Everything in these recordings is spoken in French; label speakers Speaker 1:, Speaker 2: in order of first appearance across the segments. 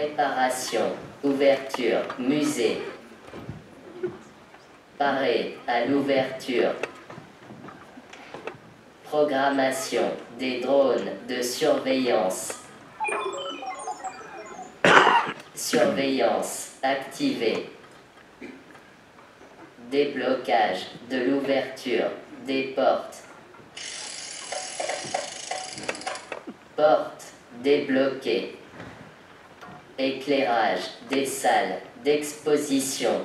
Speaker 1: Préparation, ouverture, musée. Paré à l'ouverture. Programmation des drones de surveillance. Surveillance activée. Déblocage de l'ouverture des portes. Portes débloquées. Éclairage des salles d'exposition.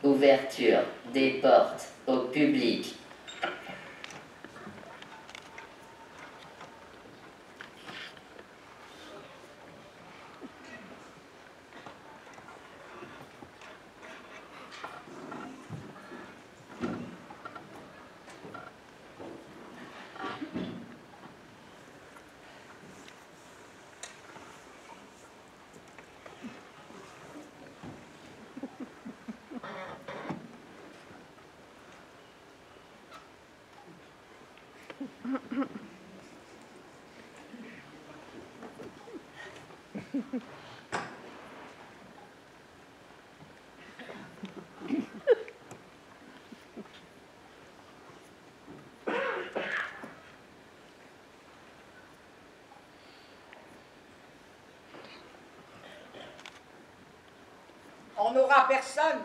Speaker 1: Ouverture des portes au public.
Speaker 2: On n'aura personne.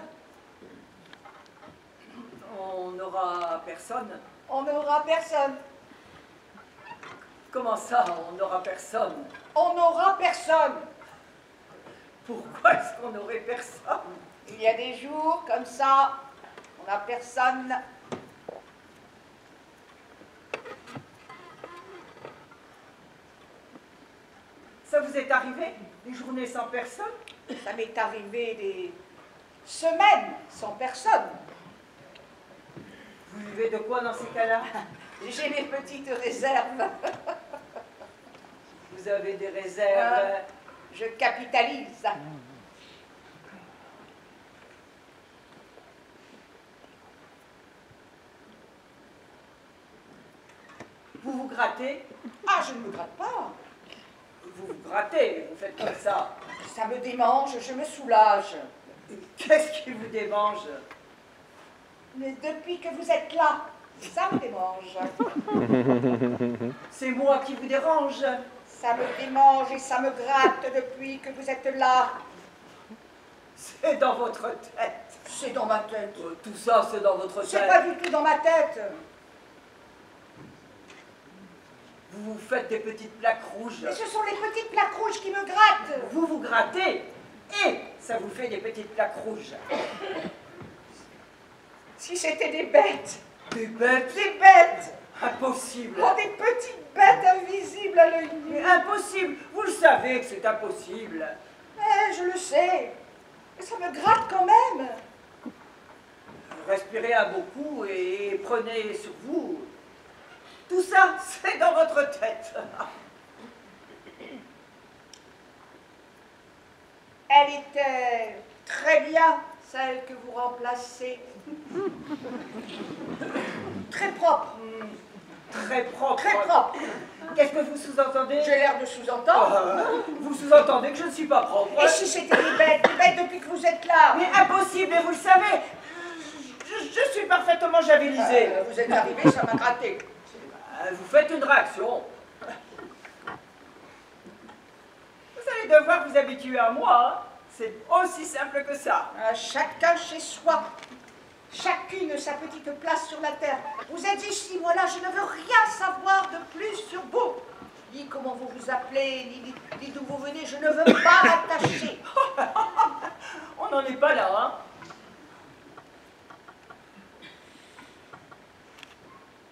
Speaker 3: On n'aura personne.
Speaker 2: On n'aura personne.
Speaker 3: Comment ça, on n'aura personne?
Speaker 2: On n'aura personne.
Speaker 3: Pourquoi est-ce qu'on n'aurait personne?
Speaker 2: Il y a des jours comme ça, on n'a personne.
Speaker 3: Ça vous est arrivé, des journées sans personne?
Speaker 2: Ça m'est arrivé des semaines sans personne.
Speaker 3: Vous vivez de quoi dans ces cas-là?
Speaker 2: J'ai mes petites réserves.
Speaker 3: Vous avez des réserves?
Speaker 2: Je capitalise.
Speaker 3: Vous vous grattez?
Speaker 2: Ah, je ne me gratte pas.
Speaker 3: Vous vous grattez, vous faites comme ça.
Speaker 2: Ça me démange, je me soulage.
Speaker 3: Qu'est-ce qui vous démange?
Speaker 2: Mais depuis que vous êtes là, ça me démange.
Speaker 3: C'est moi qui vous dérange.
Speaker 2: Ça me démange et ça me gratte depuis que vous êtes là.
Speaker 3: C'est dans votre tête.
Speaker 2: C'est dans ma tête.
Speaker 3: Tout ça, c'est dans votre
Speaker 2: C'est
Speaker 3: tête.
Speaker 2: pas du tout dans ma tête.
Speaker 3: Vous vous faites des petites plaques rouges.
Speaker 2: Mais ce sont les petites plaques rouges qui me grattent.
Speaker 3: Vous vous grattez et ça vous fait des petites plaques rouges.
Speaker 2: Si c'était des bêtes.
Speaker 3: Des bêtes?
Speaker 2: Des bêtes.
Speaker 3: Impossible.
Speaker 2: Oh, des petites bêtes invisibles à l'œil nu.
Speaker 3: Mais impossible. Vous le savez que c'est impossible.
Speaker 2: Je le sais. Mais ça me gratte quand même.
Speaker 3: Respirez un beau coup et prenez sur vous. Tout ça, c'est dans votre tête.
Speaker 2: Elle était très bien, celle que vous remplacez. Très propre.
Speaker 3: Très propre.
Speaker 2: Très propre.
Speaker 3: Qu'est-ce que vous sous-entendez?
Speaker 2: J'ai l'air de sous-entendre.
Speaker 3: Vous sous-entendez que je ne suis pas propre.
Speaker 2: Et si c'était des bêtes depuis que vous êtes là?
Speaker 3: Mais impossible, et vous le savez. Je suis parfaitement javelisé.
Speaker 2: Vous êtes arrivé, ça m'a gratté.
Speaker 3: Vous faites une réaction. Vous allez devoir vous habituer à moi. Hein. C'est aussi simple que ça.
Speaker 2: Chacun chez soi. Chacune sa petite place sur la terre. Vous êtes ici, moi là, je ne veux rien savoir de plus sur vous. Ni comment vous vous appelez, ni d'où vous venez, je ne veux pas m'attacher.
Speaker 3: On n'en est pas là, hein.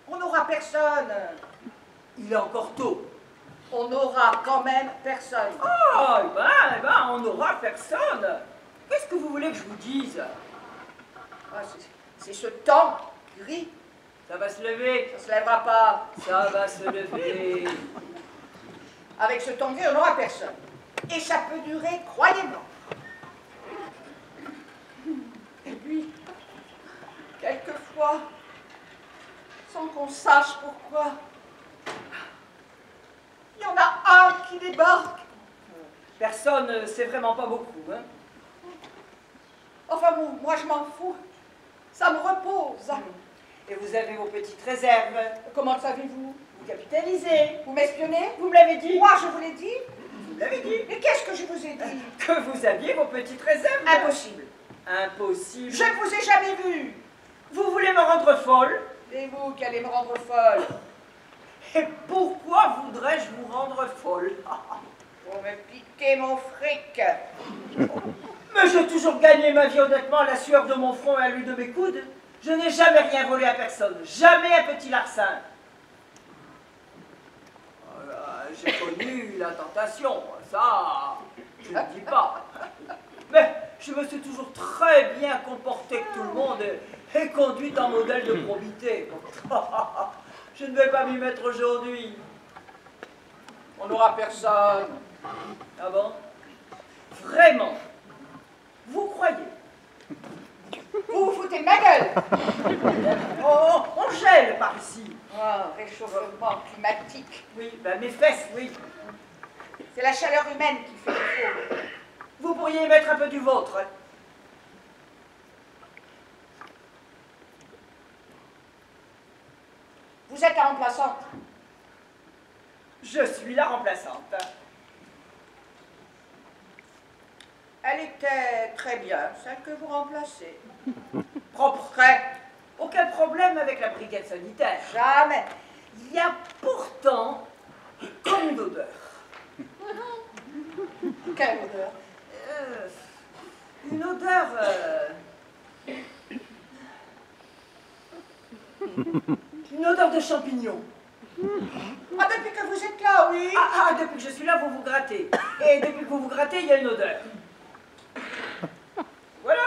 Speaker 2: On n'aura personne.
Speaker 3: Il est encore tôt.
Speaker 2: On n'aura quand même personne.
Speaker 3: Ah, eh ben, on n'aura personne. Qu'est-ce que vous voulez que je vous dise?
Speaker 2: C'est ce temps gris.
Speaker 3: Ça va se lever.
Speaker 2: Ça se lèvera pas.
Speaker 3: Ça va se lever.
Speaker 2: Avec ce temps gris, on n'aura personne. Et ça peut durer, croyez-moi. Et puis, quelquefois, sans qu'on sache pourquoi, il y en a un qui débarque.
Speaker 3: Personne, c'est vraiment pas beaucoup, hein.
Speaker 2: Enfin bon, moi je m'en fous. Ça me repose.
Speaker 3: Et vous avez vos petites réserves.
Speaker 2: Comment le savez-vous?
Speaker 3: Vous capitalisez.
Speaker 2: Vous m'espionnez?
Speaker 3: Vous me l'avez dit.
Speaker 2: Moi je vous l'ai dit?
Speaker 3: Vous me l'avez dit.
Speaker 2: Mais qu'est-ce que je vous ai dit?
Speaker 3: Que vous aviez vos petites réserves.
Speaker 2: Impossible.
Speaker 3: Impossible.
Speaker 2: Je ne vous ai jamais vu.
Speaker 3: Vous voulez me rendre folle?
Speaker 2: C'est vous qui allez me rendre folle.
Speaker 3: Et pourquoi voudrais-je vous rendre folle?
Speaker 2: Pour me piquer mon fric.
Speaker 3: Mais j'ai toujours gagné ma vie honnêtement à la sueur de mon front et à l'huile de mes coudes. Je n'ai jamais rien volé à personne. Jamais un petit larcin. J'ai connu la tentation. Ça, je ne dis pas. Mais je me suis toujours très bien comporté que tout le monde et conduite en modèle de probité. Je ne vais pas m'y mettre aujourd'hui.
Speaker 2: On n'aura personne.
Speaker 3: Ah bon? Vraiment? Vous croyez?
Speaker 2: Vous vous foutez de ma gueule.
Speaker 3: Oh, on gèle par ici.
Speaker 2: Oh, réchauffement climatique.
Speaker 3: Oui, ben mes fesses, oui.
Speaker 2: C'est la chaleur humaine qui fait défaut.
Speaker 3: Vous pourriez y mettre un peu du vôtre.
Speaker 2: Vous êtes la remplaçante.
Speaker 3: Je suis la remplaçante.
Speaker 2: Elle était très bien, celle que vous remplacez.
Speaker 3: Propre.
Speaker 2: Très.
Speaker 3: Aucun problème avec la brigade sanitaire.
Speaker 2: Jamais.
Speaker 3: Il y a pourtant comme une odeur.
Speaker 2: Quelle odeur?
Speaker 3: Une odeur... une odeur de champignons.
Speaker 2: Ah, depuis que vous êtes là, oui.
Speaker 3: Depuis que je suis là, vous vous grattez. Et depuis que vous vous grattez, il y a une odeur. Voilà.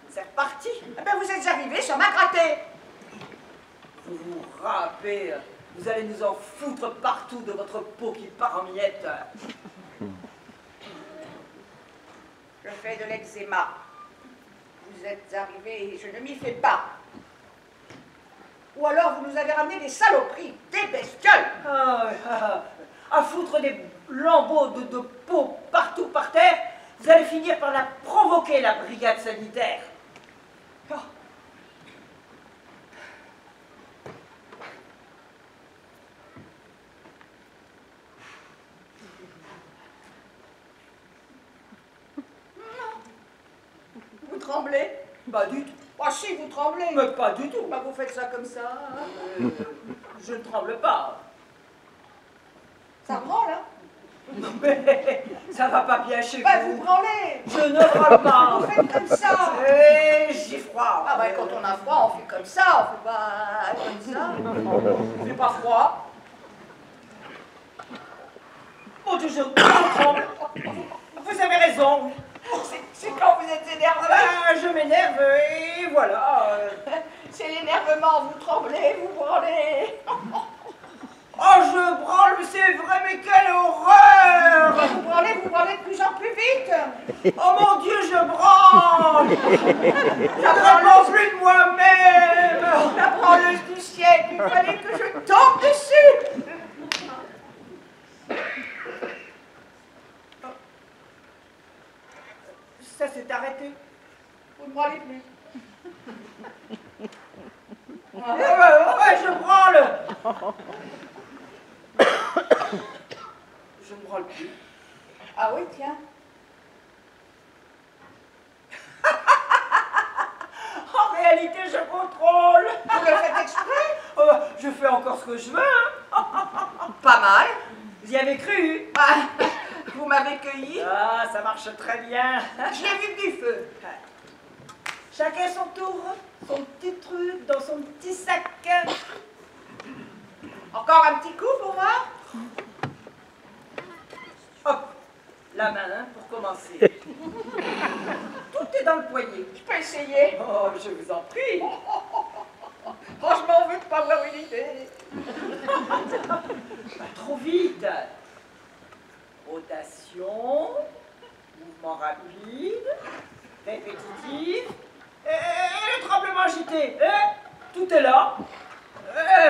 Speaker 3: C'est reparti.
Speaker 2: Eh ben, vous êtes arrivé, ça m'a gratté.
Speaker 3: Vous vous râpez. Vous allez nous en foutre partout de votre peau qui part en miettes.
Speaker 2: Je fais de l'eczéma. Vous êtes arrivé et je ne m'y fais pas. Ou alors vous nous avez ramené des saloperies, des bestioles.
Speaker 3: À foutre des lambeaux de peau partout par terre, vous allez finir par la provoquer, la brigade sanitaire. Oh.
Speaker 2: Vous tremblez?
Speaker 3: Pas du tout.
Speaker 2: Ah si, vous tremblez.
Speaker 3: Mais pas du tout.
Speaker 2: Bah, vous faites ça comme ça.
Speaker 3: Je ne tremble pas.
Speaker 2: Ça branle, hein?
Speaker 3: Mais ça va pas bien chez
Speaker 2: Bah,
Speaker 3: vous.
Speaker 2: vous branlez.
Speaker 3: Je ne branle pas.
Speaker 2: Vous faites comme ça.
Speaker 3: Et j'ai froid.
Speaker 2: Ah bah, quand on a froid, on fait comme ça. On fait pas comme ça. On fait pas froid.
Speaker 3: Mon Dieu, je tremble. Vous avez raison.
Speaker 2: C'est quand vous êtes énervé.
Speaker 3: Je m'énerve et voilà.
Speaker 2: C'est l'énervement. Vous tremblez, vous branlez.
Speaker 3: Oh, je branle, c'est vrai, mais quelle horreur!
Speaker 2: Vous branlez de plus en plus vite.
Speaker 3: Oh mon Dieu, je branle! J'apprends plus de moi-même!
Speaker 2: La branleuse du siècle, il fallait que je tombe dessus.
Speaker 3: Ça s'est arrêté.
Speaker 2: Vous ne branlez plus.
Speaker 3: Ouais, je branle! Je ne branle plus.
Speaker 2: Ah oui, tiens.
Speaker 3: En réalité, je contrôle.
Speaker 2: Vous le faites exprès?
Speaker 3: Je fais encore ce que je veux. Hein.
Speaker 2: Pas mal.
Speaker 3: Vous y avez cru?
Speaker 2: Ah, vous m'avez cueilli.
Speaker 3: Ah, ça marche très bien.
Speaker 2: J'ai vu du feu.
Speaker 3: Chacun son tour, son petit truc dans son petit sac.
Speaker 2: Encore un petit coup pour moi?
Speaker 3: Hop, la main hein, pour commencer. Tout est dans le poignet.
Speaker 2: Je peux essayer.
Speaker 3: Oh, je vous en prie.
Speaker 2: Franchement, on veut pas avoir une idée.
Speaker 3: Pas trop vite. Rotation, mouvement rapide, répétitif, et le tremblement agité. Tout est là.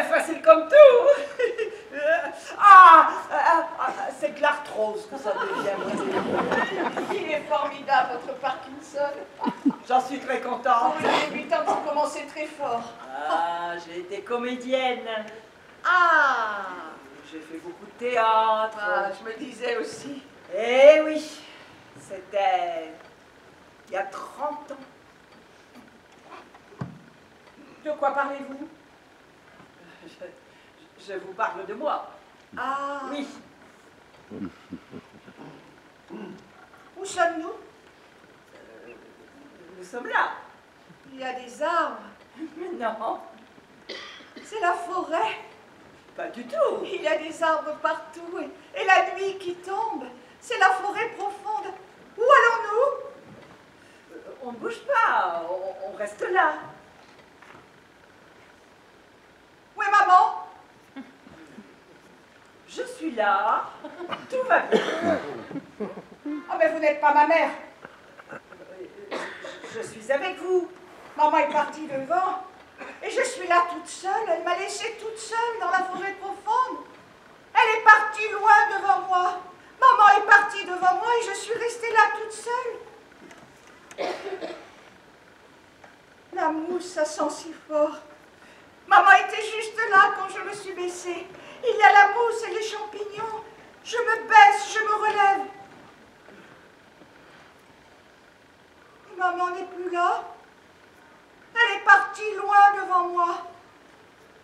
Speaker 3: Facile comme tout.
Speaker 2: fort.
Speaker 3: Ah, j'ai été comédienne.
Speaker 2: Ah,
Speaker 3: J'ai fait beaucoup de théâtre.
Speaker 2: ah, je me disais aussi.
Speaker 3: Eh oui, c'était il y a 30 ans.
Speaker 2: De quoi parlez-vous?
Speaker 3: Je vous parle de moi.
Speaker 2: Ah,
Speaker 3: Oui.
Speaker 2: où sommes-nous?
Speaker 3: Nous sommes là.
Speaker 2: Il y a des arbres.
Speaker 3: Mais non,
Speaker 2: C'est la forêt.
Speaker 3: pas du tout.
Speaker 2: Il y a des arbres partout et la nuit qui tombe. C'est la forêt profonde. Où allons-nous?
Speaker 3: On ne bouge pas, on reste là.
Speaker 2: Où est maman?
Speaker 3: Je suis là, tout va bien.
Speaker 2: Oh, mais vous n'êtes pas ma mère.
Speaker 3: Je suis avec vous.
Speaker 2: Maman est partie devant et je suis là toute seule. Elle m'a laissée toute seule dans la forêt profonde. Elle est partie loin devant moi. Maman est partie devant moi et je suis restée là toute seule. La mousse, ça sent si fort. Maman était juste là quand je me suis baissée. Il y a la mousse et les champignons. Je me baisse, je me relève. Et maman n'est plus là. Elle est partie loin devant moi.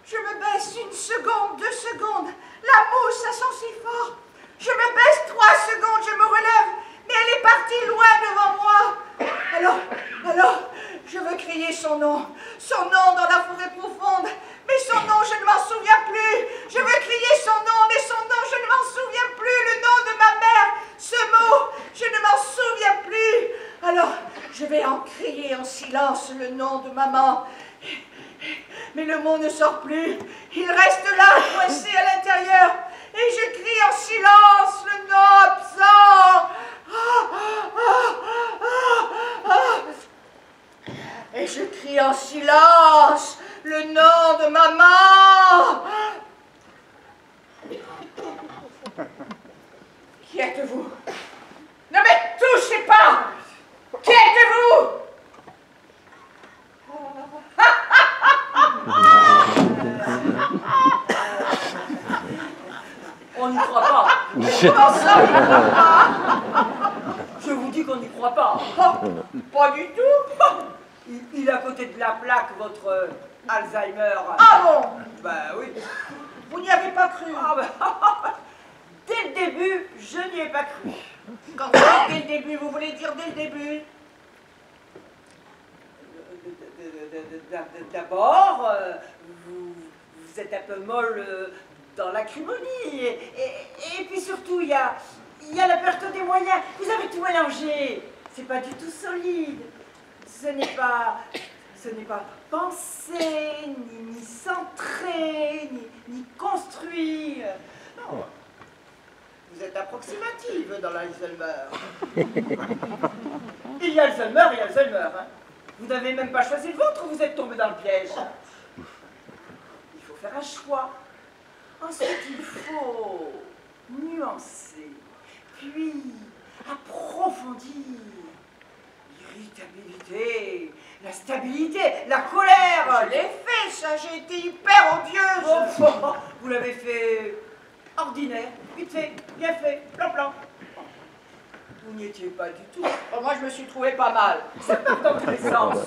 Speaker 2: Je me baisse 1 seconde, 2 secondes. La mousse, ça sent si fort. Je me baisse 3 secondes, je me relève. Mais elle est partie loin devant moi. Alors, je veux crier son nom dans la forêt profonde. Mais son nom, je ne m'en souviens plus. Je veux crier son nom, mais son nom, je ne m'en souviens plus. Le nom de ma mère, ce mot, je ne m'en souviens plus. Alors, je vais en crier en silence le nom de maman. Mais le mot ne sort plus. Il reste là, coincé à l'intérieur. Et je crie en silence le nom absent. Et je crie en silence le nom de maman. Qui êtes-vous? Ne me touchez pas. Qui êtes-vous?
Speaker 3: On n'y croit pas.
Speaker 2: Comment ça, on n'y croit pas?
Speaker 3: Je vous dis qu'on n'y croit pas.
Speaker 2: Oh, pas du tout.
Speaker 3: Il est à côté de la plaque, votre Alzheimer.
Speaker 2: Ah bon?
Speaker 3: Ben oui.
Speaker 2: Vous n'y avez pas cru?
Speaker 3: Ah ben, dès le début, je n'y ai pas cru.
Speaker 2: Quand vous dites dès le début, vous voulez dire dès le début?
Speaker 3: D'abord, vous êtes un peu molle dans l'acrimonie. Et puis surtout, il y a la perte des moyens. Vous avez tout mélangé. C'est pas du tout solide. Ce n'est pas pensé, ni centré, ni construit. Non. Vous êtes approximative dans l'Alzheimer. Il y a Alzheimer et Alzheimer. Hein. Vous n'avez même pas choisi le vôtre, vous êtes tombé dans le piège. Il faut faire un choix. Ensuite, il faut nuancer, puis approfondir. L'irritabilité, la stabilité, la colère.
Speaker 2: Je l'ai fait, ça, j'ai été hyper odieuse.
Speaker 3: Oh, vous l'avez fait ordinaire, vite fait, bien fait, plan. Vous n'y étiez pas du tout.
Speaker 2: Oh, moi, je me suis trouvée pas mal.
Speaker 3: Ça part dans tous les sens.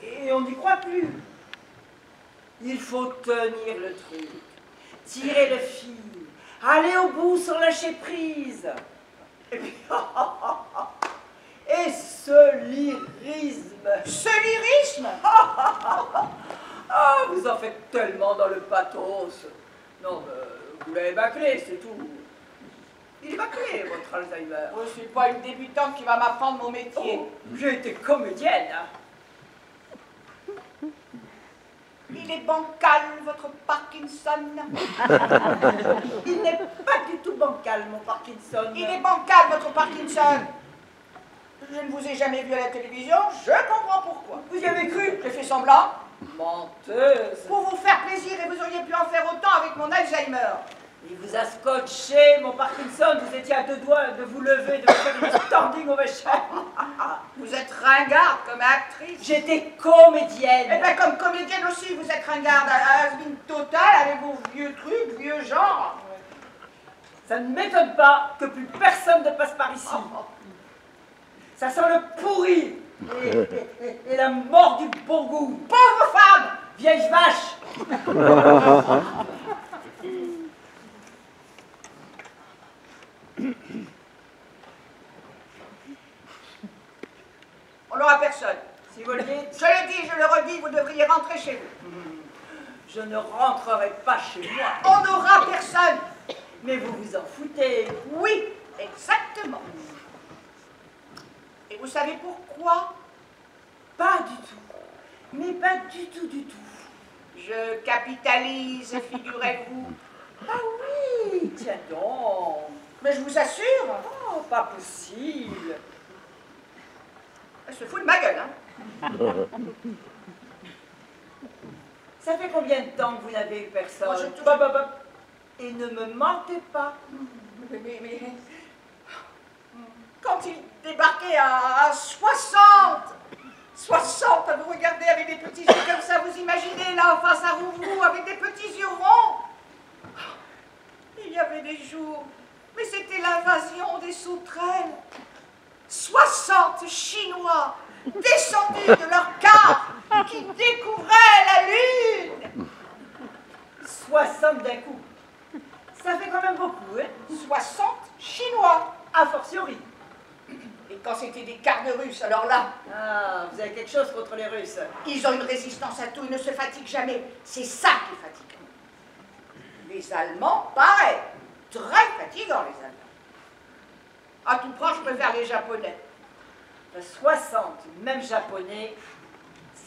Speaker 3: Et on n'y croit plus. Il faut tenir le truc, tirer le fil, aller au bout sans lâcher prise. Et puis, et ce lyrisme.
Speaker 2: Ce lyrisme?
Speaker 3: Ah, vous en faites tellement dans le pathos. Non, vous l'avez bâclé, c'est tout. Il est bâclé, votre Alzheimer.
Speaker 2: Je ne suis pas une débutante qui va m'apprendre mon métier.
Speaker 3: Oh, j'ai été comédienne. Hein.
Speaker 2: Il est bancal, votre Parkinson.
Speaker 3: Il n'est pas du tout bancal, mon Parkinson.
Speaker 2: Il est bancal, votre Parkinson. Je ne vous ai jamais vu à la télévision, je comprends pourquoi.
Speaker 3: Vous y avez cru?
Speaker 2: J'ai fait semblant.
Speaker 3: Menteuse.
Speaker 2: Pour vous faire plaisir et vous auriez pu en faire autant avec mon Alzheimer.
Speaker 3: Il vous a scotché, mon Parkinson, vous étiez à deux doigts de vous lever, de faire une standing ovation.
Speaker 2: Vous êtes ringarde comme actrice.
Speaker 3: J'étais comédienne.
Speaker 2: Eh bien, comme comédienne aussi, vous êtes ringarde à has-been total avec vos vieux trucs, vieux genres.
Speaker 3: Ça ne m'étonne pas que plus personne ne passe par ici. Ça sent le pourri et la mort du bon goût.
Speaker 2: Pauvre femme!
Speaker 3: Vieille vache!
Speaker 2: On n'aura personne.
Speaker 3: Si vous le dites,
Speaker 2: Je le dis, je le redis, vous devriez rentrer chez vous.
Speaker 3: je ne rentrerai pas chez moi.
Speaker 2: On n'aura personne.
Speaker 3: Mais vous vous en foutez.
Speaker 2: Oui, exactement. Et vous savez pourquoi?
Speaker 3: Pas du tout. Mais pas du tout, du tout.
Speaker 2: Je capitalise, figurez-vous.
Speaker 3: Ah oui, tiens donc.
Speaker 2: Mais je vous assure,
Speaker 3: Oh, pas possible.
Speaker 2: elle se fout de ma gueule, hein.
Speaker 3: Ça fait combien de temps que vous n'avez eu personne?
Speaker 2: Moi, je-
Speaker 3: Bah. Et ne me mentez pas.
Speaker 2: Mais... Quand il débarquait à 60 à vous regarder avec des petits yeux comme ça, vous imaginez là, face à vous, avec des petits yeux ronds. Il y avait des jours, mais c'était l'invasion des sauterelles. 60 Chinois descendus de leur car qui découvraient la lune.
Speaker 3: 60 d'un coup. Ça fait quand même beaucoup, hein?
Speaker 2: 60 Chinois.
Speaker 3: A fortiori.
Speaker 2: Et quand c'était des quarts de Russes, alors là,
Speaker 3: Ah, vous avez quelque chose contre les Russes.
Speaker 2: ils ont une résistance à tout, ils ne se fatiguent jamais. C'est ça qui est fatigant. Les Allemands, pareil. Très fatigants, les Allemands. À tout prend, je préfère les Japonais.
Speaker 3: 60, même japonais,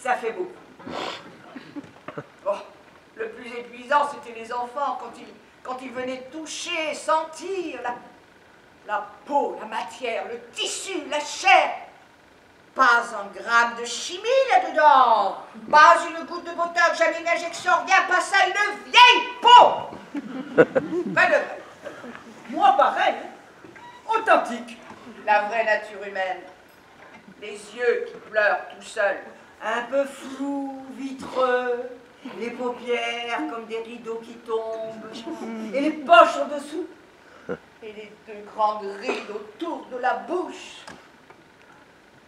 Speaker 3: ça fait beaucoup.
Speaker 2: Oh, le plus épuisant, c'était les enfants, quand ils venaient toucher, sentir la peau, la matière, le tissu, la chair. Pas un gramme de chimie là-dedans. Pas une goutte de moteur, jamais une injection, rien, pas ça, une vieille peau. Pas de vrai.
Speaker 3: Moi, pareil, authentique.
Speaker 2: La vraie nature humaine. Les yeux qui pleurent tout seuls.
Speaker 3: Un peu flou, vitreux, les paupières comme des rideaux qui tombent, et les poches en dessous.
Speaker 2: Et les deux grandes rides autour de la bouche.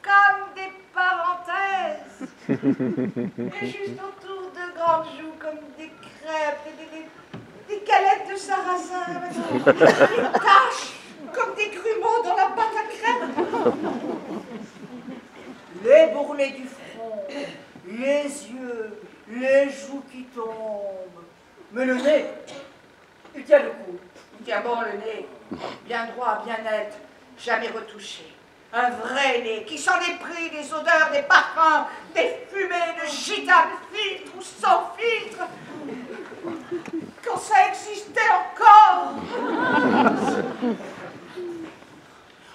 Speaker 2: Comme des parenthèses. Et juste autour de grandes joues comme des crêpes, des galettes de sarrasin. Des taches comme des grumeaux dans la pâte à crème.
Speaker 3: Les bourrelets du front, les yeux, les joues qui tombent. Mais le nez, il tient le coup.
Speaker 2: Il tient bon le nez, bien droit, bien net, jamais retouché. Un vrai nez qui s'en est pris des odeurs, des parfums, des fumées, de gitane, filtre ou sans filtre. Quand ça existait encore.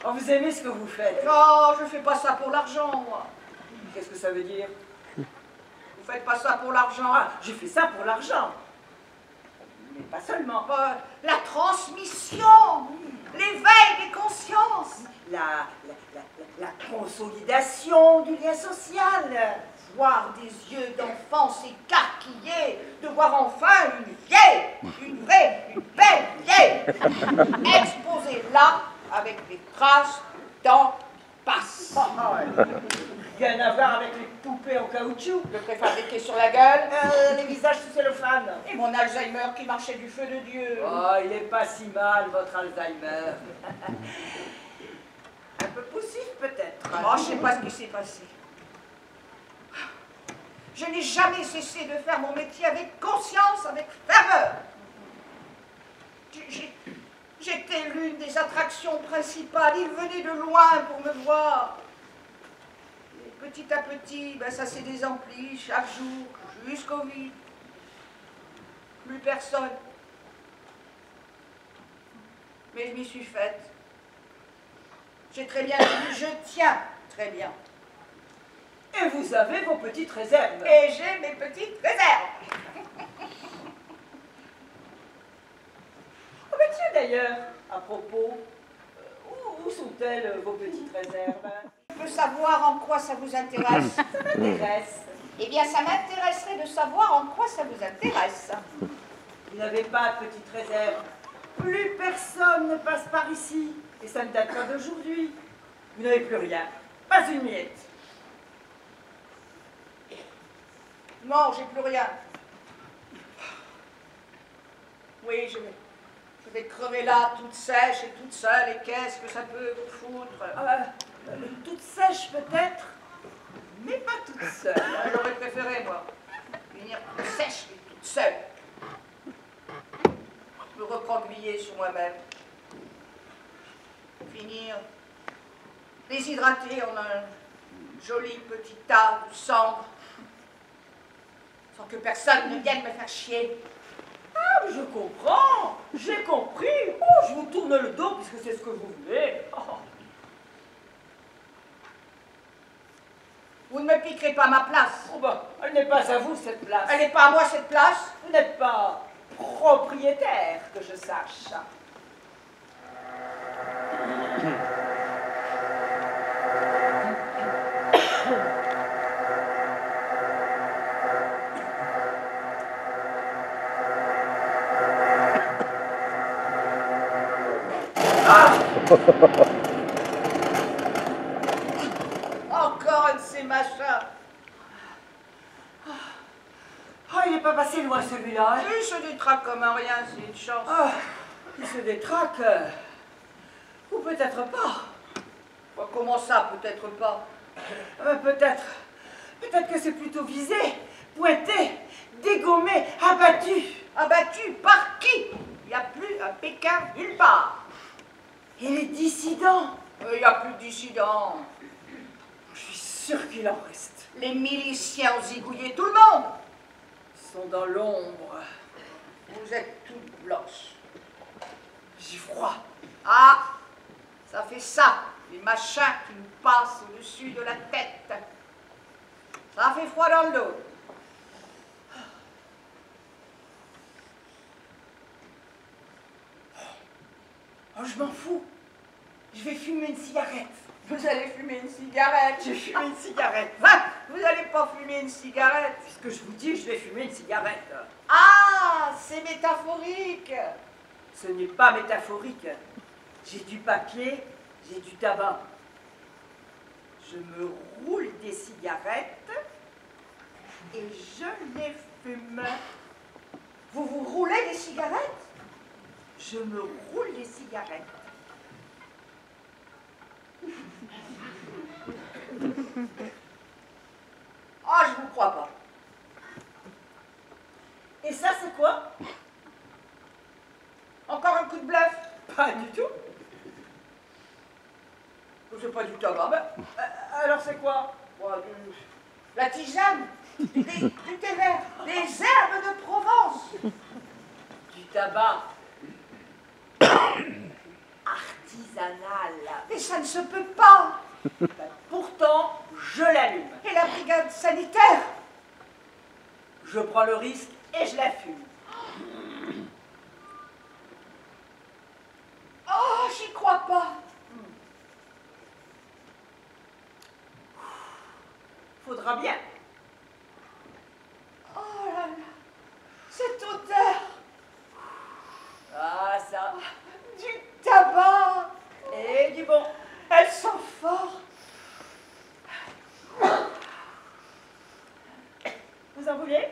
Speaker 3: Oh, vous aimez ce que vous faites?
Speaker 2: Non, je fais pas ça pour l'argent, moi.
Speaker 3: Qu'est-ce que ça veut dire?
Speaker 2: Vous faites pas ça pour l'argent.
Speaker 3: Ah, j'ai fait ça pour l'argent. Mais pas seulement.
Speaker 2: La transmission, l'éveil des consciences.
Speaker 3: La consolidation du lien social.
Speaker 2: Voir des yeux d'enfants s'écarquiller, de voir enfin une vieille, une vraie, une belle vieille, exposée là avec des traces de temps passe.
Speaker 3: Rien à voir avec les poupées en caoutchouc.
Speaker 2: Le préfabriqué sur la gueule,
Speaker 3: Les visages sous cellophane.
Speaker 2: et mon Alzheimer qui marchait du feu de Dieu.
Speaker 3: Oh, il est pas si mal, votre Alzheimer. Un peu poussif, peut-être.
Speaker 2: Moi, je sais pas ce qui s'est passé. Je n'ai jamais cessé de faire mon métier avec conscience, avec ferveur. J'étais l'une des attractions principales. Ils venaient de loin pour me voir. Et petit à petit, ben, ça s'est désempli chaque jour, jusqu'au vide. Plus personne. Mais je m'y suis faite. J'ai très bien dit, je tiens très bien.
Speaker 3: Et vous avez vos petites réserves.
Speaker 2: Et j'ai mes petites réserves.
Speaker 3: d'ailleurs, à propos, où sont-elles vos petites réserves?
Speaker 2: Je peux savoir en quoi ça vous intéresse?
Speaker 3: Ça m'intéresse.
Speaker 2: Eh bien, ça m'intéresserait de savoir en quoi ça vous intéresse.
Speaker 3: Vous n'avez pas de petites réserves. Plus personne ne passe par ici. Et ça ne date pas d'aujourd'hui. Vous n'avez plus rien. Pas une miette.
Speaker 2: Non, j'ai plus rien. Oui, je vais crever là, toute sèche et toute seule, et qu'est-ce que ça peut vous foutre?
Speaker 3: Toute sèche peut-être, mais pas toute seule.
Speaker 2: J'aurais préféré, moi, finir toute sèche et toute seule. Me recroqueviller sur moi-même. Finir déshydraté en un joli petit tas de cendres, sans que personne ne vienne me faire chier.
Speaker 3: Ah, je comprends. J'ai compris. Oh, je vous tourne le dos puisque c'est ce que vous voulez. Oh.
Speaker 2: Vous ne me piquerez pas ma place.
Speaker 3: Oh ben, elle n'est pas à vous cette place.
Speaker 2: Elle n'est pas à moi cette place.
Speaker 3: Vous n'êtes pas propriétaire, que je sache.
Speaker 2: Encore un de ces machins.
Speaker 3: Ah, il n'est pas passé loin celui-là. Hein?
Speaker 2: Il se détraque comme un rien, c'est une chance.
Speaker 3: Ah, il se détraque. Ou peut-être pas.
Speaker 2: Comment ça, peut-être pas?
Speaker 3: Peut-être. Peut-être que c'est plutôt visé, pointé, dégommé, abattu.
Speaker 2: Abattu par qui? Il n'y a plus un Pékin nulle part.
Speaker 3: Et les dissidents?
Speaker 2: Il n'y a plus de dissidents.
Speaker 3: Je suis sûr qu'il en reste.
Speaker 2: Les miliciens ont zigouillé tout le monde.
Speaker 3: Ils sont dans l'ombre.
Speaker 2: Vous êtes toutes blanches.
Speaker 3: J'ai froid.
Speaker 2: Ah, ça fait ça, les machins qui nous passent au-dessus de la tête. Ça fait froid dans le dos.
Speaker 3: Oh, je m'en fous. Je vais fumer une cigarette.
Speaker 2: Vous allez fumer une cigarette.
Speaker 3: Je vais fumer une cigarette.
Speaker 2: Va, vous n'allez pas fumer une cigarette.
Speaker 3: Puisque je vous dis, je vais fumer une cigarette.
Speaker 2: Ah, c'est métaphorique.
Speaker 3: Ce n'est pas métaphorique. J'ai du papier, j'ai du tabac. Je me roule des cigarettes et je les fume.
Speaker 2: Vous vous roulez des cigarettes?
Speaker 3: Je me roule des cigarettes.
Speaker 2: Ah, je vous crois pas.
Speaker 3: Et ça, c'est quoi?
Speaker 2: Encore un coup de bluff?
Speaker 3: Pas du tout.
Speaker 2: C'est pas du tabac.
Speaker 3: Alors c'est quoi?
Speaker 2: La tisane, du thé vert, des herbes de Provence.
Speaker 3: Du tabac. Artisanal.
Speaker 2: Mais ça ne se peut pas.
Speaker 3: Pourtant, je l'allume.
Speaker 2: Et la brigade sanitaire?
Speaker 3: Je prends le risque et je la fume.
Speaker 2: Oh, j'y crois pas.
Speaker 3: Faudra bien.
Speaker 2: Oh là là, cette odeur.
Speaker 3: Ah, ça.
Speaker 2: Du tabac.
Speaker 3: Et du bon.
Speaker 2: Elle sent fort.
Speaker 3: Vous en voulez?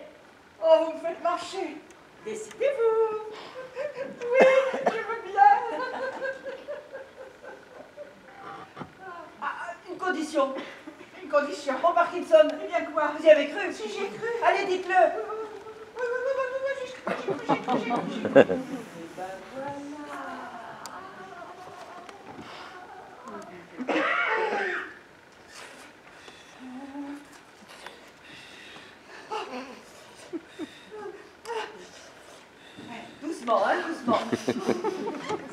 Speaker 2: Oh, vous me faites marcher.
Speaker 3: Décidez-vous.
Speaker 2: Oui, je veux bien.
Speaker 3: Une condition.
Speaker 2: Une condition.
Speaker 3: Bon, Parkinson.
Speaker 2: Eh bien quoi?
Speaker 3: Vous y avez cru?
Speaker 2: Si j'ai cru.
Speaker 3: Allez, dites-le.
Speaker 2: J'ai cru.
Speaker 3: Et ben voilà. Doucement, hein, doucement.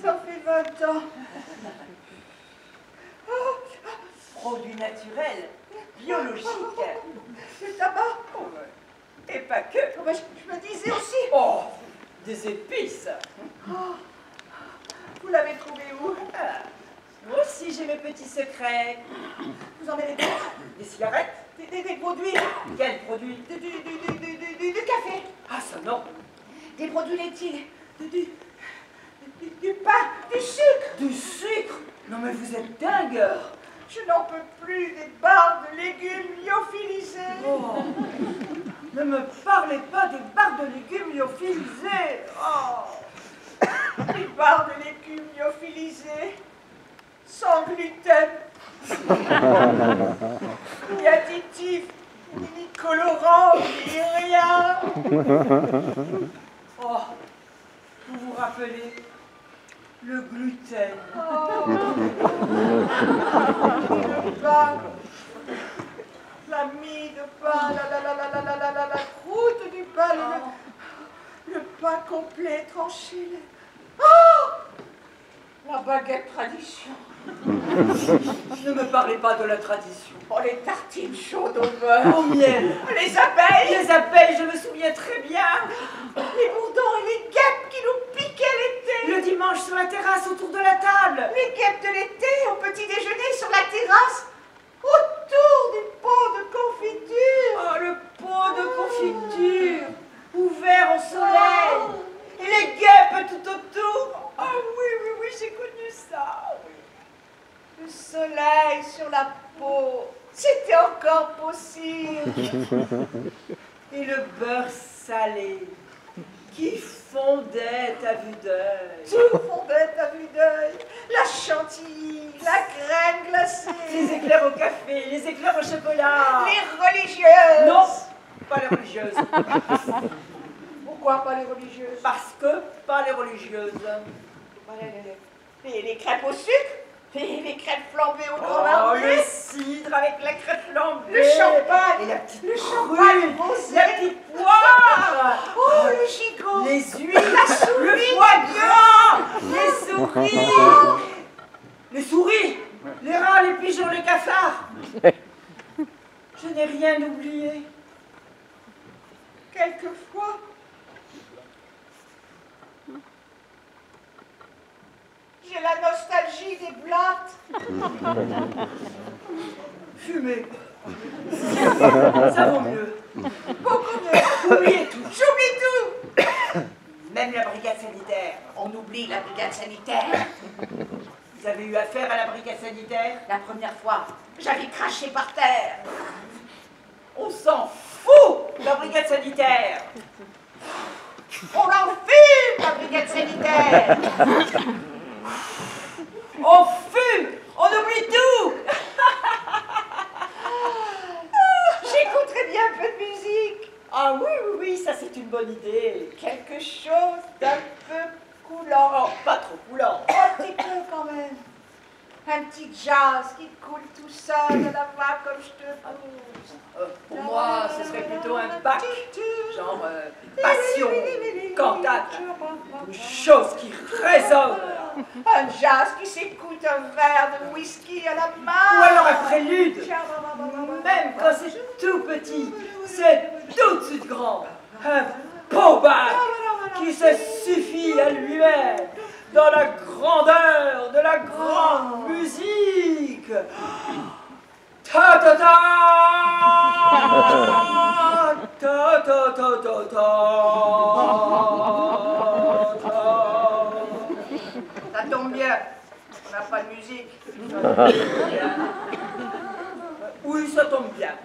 Speaker 2: Ça fait 20 ans.
Speaker 3: Produit naturel, biologique.
Speaker 2: Le tabac.
Speaker 3: Oh, et pas que.
Speaker 2: Oh, ben, je me disais aussi.
Speaker 3: Oh, des épices.
Speaker 2: Vous l'avez trouvé où?
Speaker 3: Moi aussi, j'ai mes petits secrets.
Speaker 2: Vous en avez d'autres?
Speaker 3: Des cigarettes?
Speaker 2: Des produits?
Speaker 3: Quels produits?
Speaker 2: Du café?
Speaker 3: Ah, ça non.
Speaker 2: Des produits laitiers? Du pain? Du sucre?
Speaker 3: Du sucre? Non mais vous êtes dingue.
Speaker 2: Je n'en peux plus des barres de légumes lyophilisés.
Speaker 3: Oh. Ne me parlez pas des barres de légumes lyophilisés. Oh.
Speaker 2: Des barres de légumes lyophilisés, sans gluten, ni additifs, ni colorants, ni rien.
Speaker 3: Oh. Vous vous rappelez le gluten?
Speaker 2: Oh. Le pain, la mie de pain, la croûte du pain, le pain complet, tranché. Oh! La baguette tradition.
Speaker 3: Ne me parlez pas de la tradition.
Speaker 2: Oh, les tartines chaudes au beurre.
Speaker 3: Au miel.
Speaker 2: Les abeilles.
Speaker 3: Les abeilles, je me souviens très bien.
Speaker 2: Les bourdons et les guêpes qui nous piquaient l'été.
Speaker 3: Le dimanche sur la terrasse autour de la table.
Speaker 2: Les guêpes de l'été au petit déjeuner sur la terrasse autour du pot de confiture.
Speaker 3: Oh, le pot de confiture ouvert au soleil. Et les guêpes tout autour. Ah oui, j'ai connu ça.
Speaker 2: Le soleil sur la peau, c'était encore possible.
Speaker 3: Et le beurre salé qui fondait à vue d'œil.
Speaker 2: Tout fondait à vue d'œil. La chantilly, la crème glacée.
Speaker 3: Les éclairs au café, les éclairs au chocolat.
Speaker 2: Les religieuses.
Speaker 3: Non, pas les religieuses.
Speaker 2: Pourquoi pas les religieuses?
Speaker 3: Parce que pas les religieuses.
Speaker 2: Les crêpes au sucre. Les crêpes flambées au grand
Speaker 3: Oh,
Speaker 2: marnier.
Speaker 3: le cidre avec la crêpe flambée.
Speaker 2: Le champagne.
Speaker 3: Et la petite
Speaker 2: Le
Speaker 3: crue,
Speaker 2: champagne rosé.
Speaker 3: la petite poire.
Speaker 2: Oh, le gigot.
Speaker 3: Les huîtres, le foie gras, les souris. Les souris, les rats, les pigeons, les cafards. Je n'ai rien oublié.
Speaker 2: Quelquefois, j'ai la nostalgie des blattes.
Speaker 3: Fumer. Ça vaut mieux.
Speaker 2: Beaucoup mieux.
Speaker 3: Oubliez tout.
Speaker 2: J'oublie tout.
Speaker 3: Même la brigade sanitaire.
Speaker 2: On oublie la brigade sanitaire.
Speaker 3: Vous avez eu affaire à la brigade sanitaire?
Speaker 2: La première fois, j'avais craché par terre.
Speaker 3: On s'en fout de la brigade sanitaire.
Speaker 2: On en fume, la brigade sanitaire.
Speaker 3: On fume, on oublie tout.
Speaker 2: J'écouterais bien un peu de musique.
Speaker 3: Ah oui, ça c'est une bonne idée.
Speaker 2: Quelque chose d'un peu coulant.
Speaker 3: Oh, pas trop coulant.
Speaker 2: Un petit peu quand même. Un petit jazz qui coule tout seul de la voix comme je te pousse.
Speaker 3: Pour moi, ce serait plutôt un bac, genre passion, cantate, une chose qui résonne.
Speaker 2: Un jazz qui s'écoute un verre de whisky à la main.
Speaker 3: Ou alors un prélude. Même quand c'est tout petit, c'est tout de suite grand. Un beau bac qui se suffit à lui-même dans la grandeur de la grande musique. Ta ta ta ta ta ta ta ta.
Speaker 2: Ça tombe bien. On n'a pas de musique.
Speaker 3: Oui, ça tombe bien.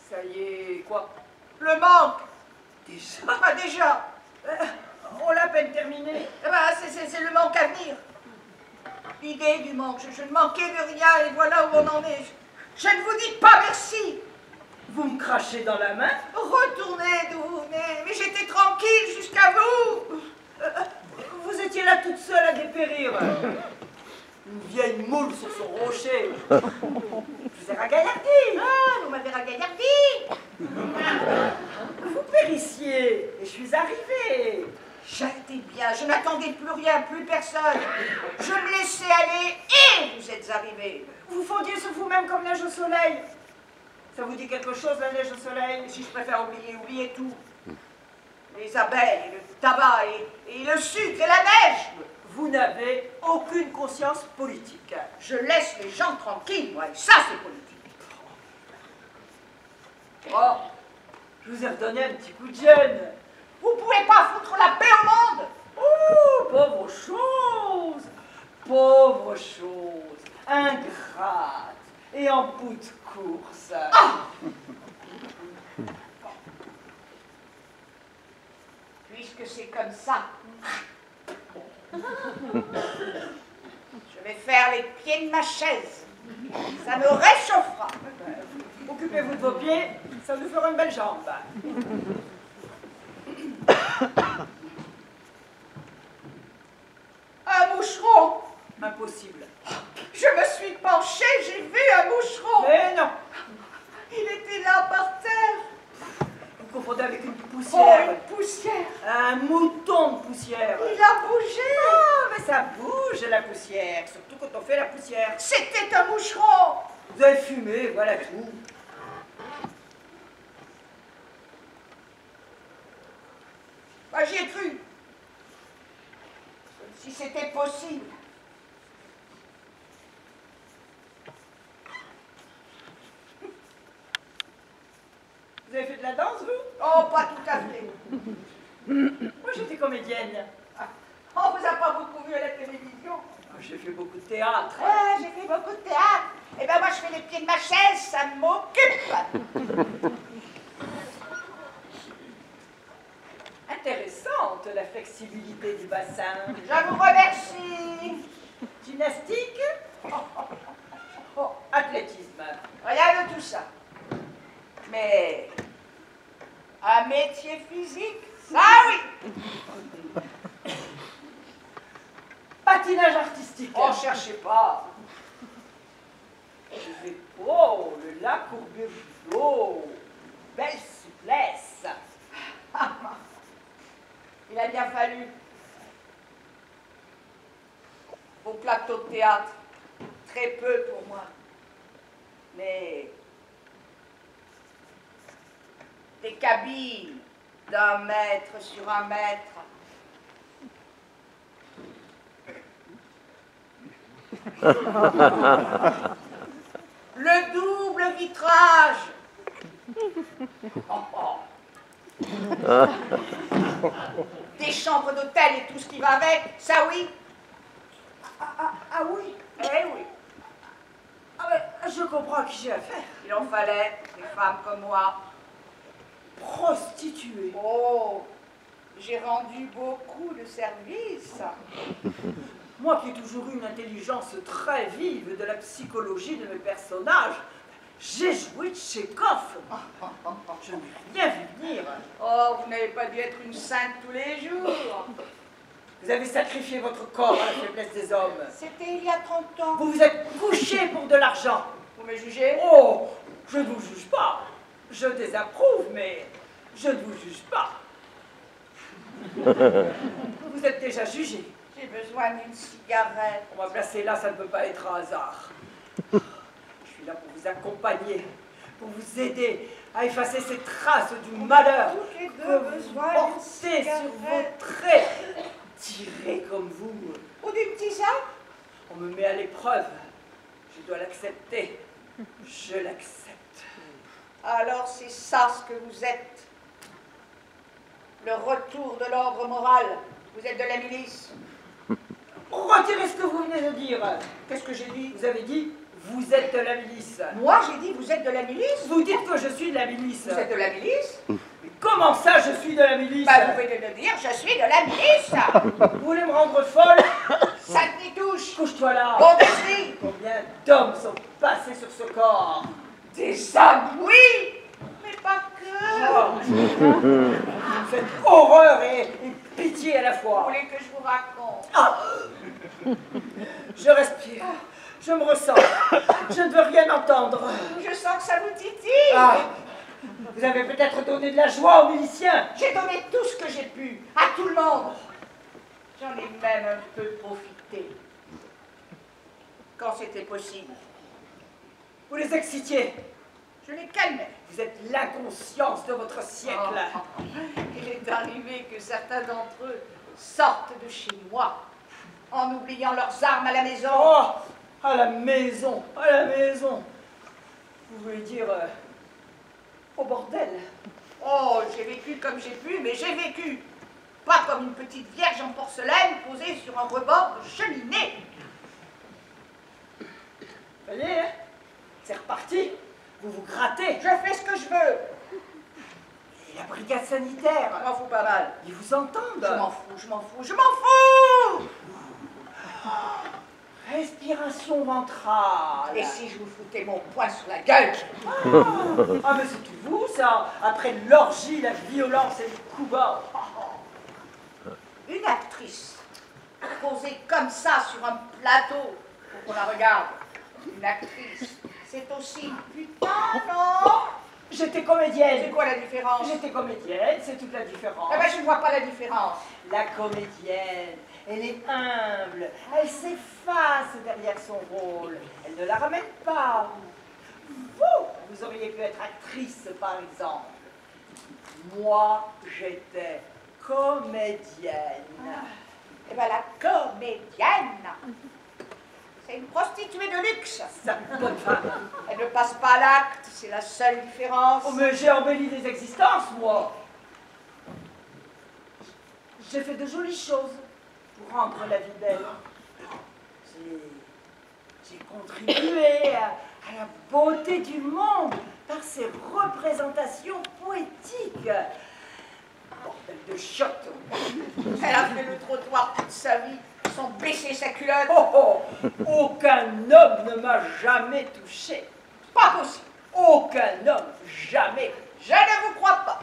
Speaker 3: Ça y est, quoi?
Speaker 2: Le manque.
Speaker 3: Déjà?
Speaker 2: Ah, déjà.
Speaker 3: On l'a à peine terminé.
Speaker 2: Eh ben, c'est le manque à venir. L'idée du manque. Je ne manquais de rien et voilà où on en est. Je ne vous dis pas merci.
Speaker 3: Vous me crachez dans la main?
Speaker 2: Retournez d'où vous venez. Mais j'étais tranquille jusqu'à vous.
Speaker 3: Vous étiez là toute seule à dépérir. Une vieille moule sur son rocher. Je vous ai ragaillardi.
Speaker 2: Ah, vous m'avez ragaillardi.
Speaker 3: Vous périssiez et je suis arrivée.
Speaker 2: J'étais bien, je n'attendais plus rien, plus personne. Je me laissais aller et vous êtes êtes arrivés.
Speaker 3: Vous fondiez sur vous-même comme neige au soleil. Ça vous dit quelque chose, la neige au soleil?
Speaker 2: Si je préfère oublier tout. Les abeilles, le tabac et le sucre et la neige.
Speaker 3: Vous n'avez aucune conscience politique.
Speaker 2: Je laisse les gens tranquilles, moi, et ça c'est politique.
Speaker 3: Oh, je vous ai redonné un petit coup de jeune.
Speaker 2: Vous pouvez pas foutre la paix au monde.
Speaker 3: Oh, pauvre chose, pauvre chose, ingrate et en bout de course.
Speaker 2: Ah! Puisque c'est comme ça, je vais faire les pieds de ma chaise. Ça me réchauffera.
Speaker 3: Occupez-vous de vos pieds, ça nous fera une belle jambe.
Speaker 2: Un moucheron.
Speaker 3: Impossible.
Speaker 2: Je me suis penchée, j'ai vu un moucheron.
Speaker 3: Mais non,
Speaker 2: Il était là par terre.
Speaker 3: vous confondez avec une
Speaker 2: Oh,
Speaker 3: poussière.
Speaker 2: une poussière.
Speaker 3: Un mouton de poussière.
Speaker 2: Il a bougé.
Speaker 3: Ah, mais ça bouge la poussière, surtout quand on fait la poussière.
Speaker 2: C'était un moucheron.
Speaker 3: Vous avez fumé, voilà tout.
Speaker 2: Bah, j'y ai cru. Comme si c'était possible.
Speaker 3: Vous avez fait de la danse, vous?
Speaker 2: Oh, pas tout à fait.
Speaker 3: Moi, j'étais comédienne.
Speaker 2: On vous a pas beaucoup vu à la télévision.
Speaker 3: J'ai fait beaucoup de théâtre.
Speaker 2: Ah, j'ai fait beaucoup de théâtre. Eh ben moi, je fais les pieds de ma chaise, ça m'occupe.
Speaker 3: Intéressante, la flexibilité du bassin.
Speaker 2: Je vous remercie.
Speaker 3: Gymnastique? Oh, athlétisme.
Speaker 2: Rien de tout ça. Mais un métier physique, ça oui.
Speaker 3: Patinage artistique.
Speaker 2: Oh, cherchez pas.
Speaker 3: Les épaules, la courbure du dos, belle souplesse.
Speaker 2: Il a bien fallu. Au plateau de théâtre, très peu pour moi. Mais des cabines d'1 mètre sur 1 mètre. Le double vitrage. Des chambres d'hôtel et tout ce qui va avec, ça oui.
Speaker 3: Ah oui,
Speaker 2: Eh oui,
Speaker 3: ah ben, je comprends à qui j'ai affaire.
Speaker 2: il en fallait, des femmes comme moi.
Speaker 3: Prostituée.
Speaker 2: Oh, j'ai rendu beaucoup de services.
Speaker 3: Moi qui ai toujours eu une intelligence très vive de la psychologie de mes personnages, j'ai joué Tchekhov. Je n'ai rien vu venir.
Speaker 2: Oh, vous n'avez pas dû être une sainte tous les jours.
Speaker 3: Vous avez sacrifié votre corps à la faiblesse des hommes.
Speaker 2: C'était il y a 30 ans.
Speaker 3: Vous vous êtes couché pour de l'argent.
Speaker 2: Vous me jugez?
Speaker 3: Oh, je ne vous juge pas. Je désapprouve, mais je ne vous juge pas. Vous êtes déjà jugé.
Speaker 2: J'ai besoin d'une cigarette.
Speaker 3: On m'a placé là, ça ne peut pas être un hasard. Je suis là pour vous accompagner, pour vous aider à effacer ces traces du malheur
Speaker 2: Toutes les deux
Speaker 3: que vous
Speaker 2: besoin d'une
Speaker 3: portez sur vos
Speaker 2: cigarette.
Speaker 3: traits, tirés comme vous.
Speaker 2: Ou d'une tisane?
Speaker 3: On me met à l'épreuve. Je dois l'accepter. Je l'accepte.
Speaker 2: Alors c'est ça ce que vous êtes. Le retour de l'ordre moral. Vous êtes de la milice.
Speaker 3: Retirez ce que vous venez de dire.
Speaker 2: Qu'est-ce que j'ai dit?
Speaker 3: Vous avez dit, vous êtes de la milice.
Speaker 2: Moi j'ai dit vous êtes de la milice?
Speaker 3: Vous dites que je suis de la milice.
Speaker 2: Vous êtes de la milice?
Speaker 3: Mais comment ça, je suis de la milice?
Speaker 2: Bah vous venez de dire je suis de la milice.
Speaker 3: Vous voulez me rendre folle?
Speaker 2: Sainte Nitouche.
Speaker 3: Couche-toi là.
Speaker 2: Bon d'esprit.
Speaker 3: Combien d'hommes sont passés sur ce corps?
Speaker 2: Des hommes, oui, mais pas que.
Speaker 3: Oh. Vous faites horreur et pitié à la
Speaker 2: Vous
Speaker 3: fois.
Speaker 2: voulez que je vous raconte?
Speaker 3: Ah. Je respire. Je me ressens. Je ne veux rien entendre.
Speaker 2: Je sens que ça vous titille.
Speaker 3: Ah. Vous avez peut-être donné de la joie aux miliciens.
Speaker 2: J'ai donné tout ce que j'ai pu, à tout le monde. J'en ai même un peu profité. quand c'était possible.
Speaker 3: Vous les excitiez.
Speaker 2: Je les calmais.
Speaker 3: Vous êtes l'inconscience de votre siècle.
Speaker 2: Il est arrivé que certains d'entre eux sortent de chez moi en oubliant leurs armes à la maison.
Speaker 3: Oh, à la maison, à la maison. Vous voulez dire au bordel?
Speaker 2: Oh, j'ai vécu comme j'ai pu, mais j'ai vécu. Pas comme une petite vierge en porcelaine posée sur un rebord de cheminée.
Speaker 3: Vous voyez, hein? C'est reparti. Vous vous grattez.
Speaker 2: Je fais ce que je veux.
Speaker 3: Et la brigade sanitaire,
Speaker 2: Je m'en fous pas mal.
Speaker 3: ils vous entendent.
Speaker 2: Je m'en fous, je m'en fous, je m'en fous.
Speaker 3: Respiration ventrale.
Speaker 2: Et si je vous foutais mon poing sur la gueule?
Speaker 3: Ah, mais c'est tout vous, ça. Après l'orgie, la violence et le coup bas.
Speaker 2: Une actrice posée comme ça sur un plateau pour qu'on la regarde. Une actrice, c'est aussi une putain, non?
Speaker 3: J'étais
Speaker 2: C'est
Speaker 3: comédienne.
Speaker 2: quoi la différence?
Speaker 3: J'étais comédienne, c'est toute la différence.
Speaker 2: Eh ben, je ne vois pas la différence.
Speaker 3: La comédienne, elle est humble, elle s'efface derrière son rôle, elle ne la ramène pas. Vous auriez pu être actrice, par exemple. Moi, j'étais comédienne.
Speaker 2: Eh ben, la comédienne, c'est une prostituée de luxe.
Speaker 3: Ça bonne femme.
Speaker 2: Elle ne passe pas à l'acte, c'est la seule différence.
Speaker 3: Oh, mais j'ai embelli des existences, moi. J'ai fait de jolies choses pour rendre la vie belle. J'ai contribué à la beauté du monde par ces représentations poétiques. Bordel de chiottes.
Speaker 2: Elle a fait le trottoir toute sa vie sans baisser sa culotte.
Speaker 3: Oh, oh, aucun homme ne m'a jamais touché.
Speaker 2: Pas possible.
Speaker 3: Aucun homme, jamais.
Speaker 2: Je ne vous crois pas.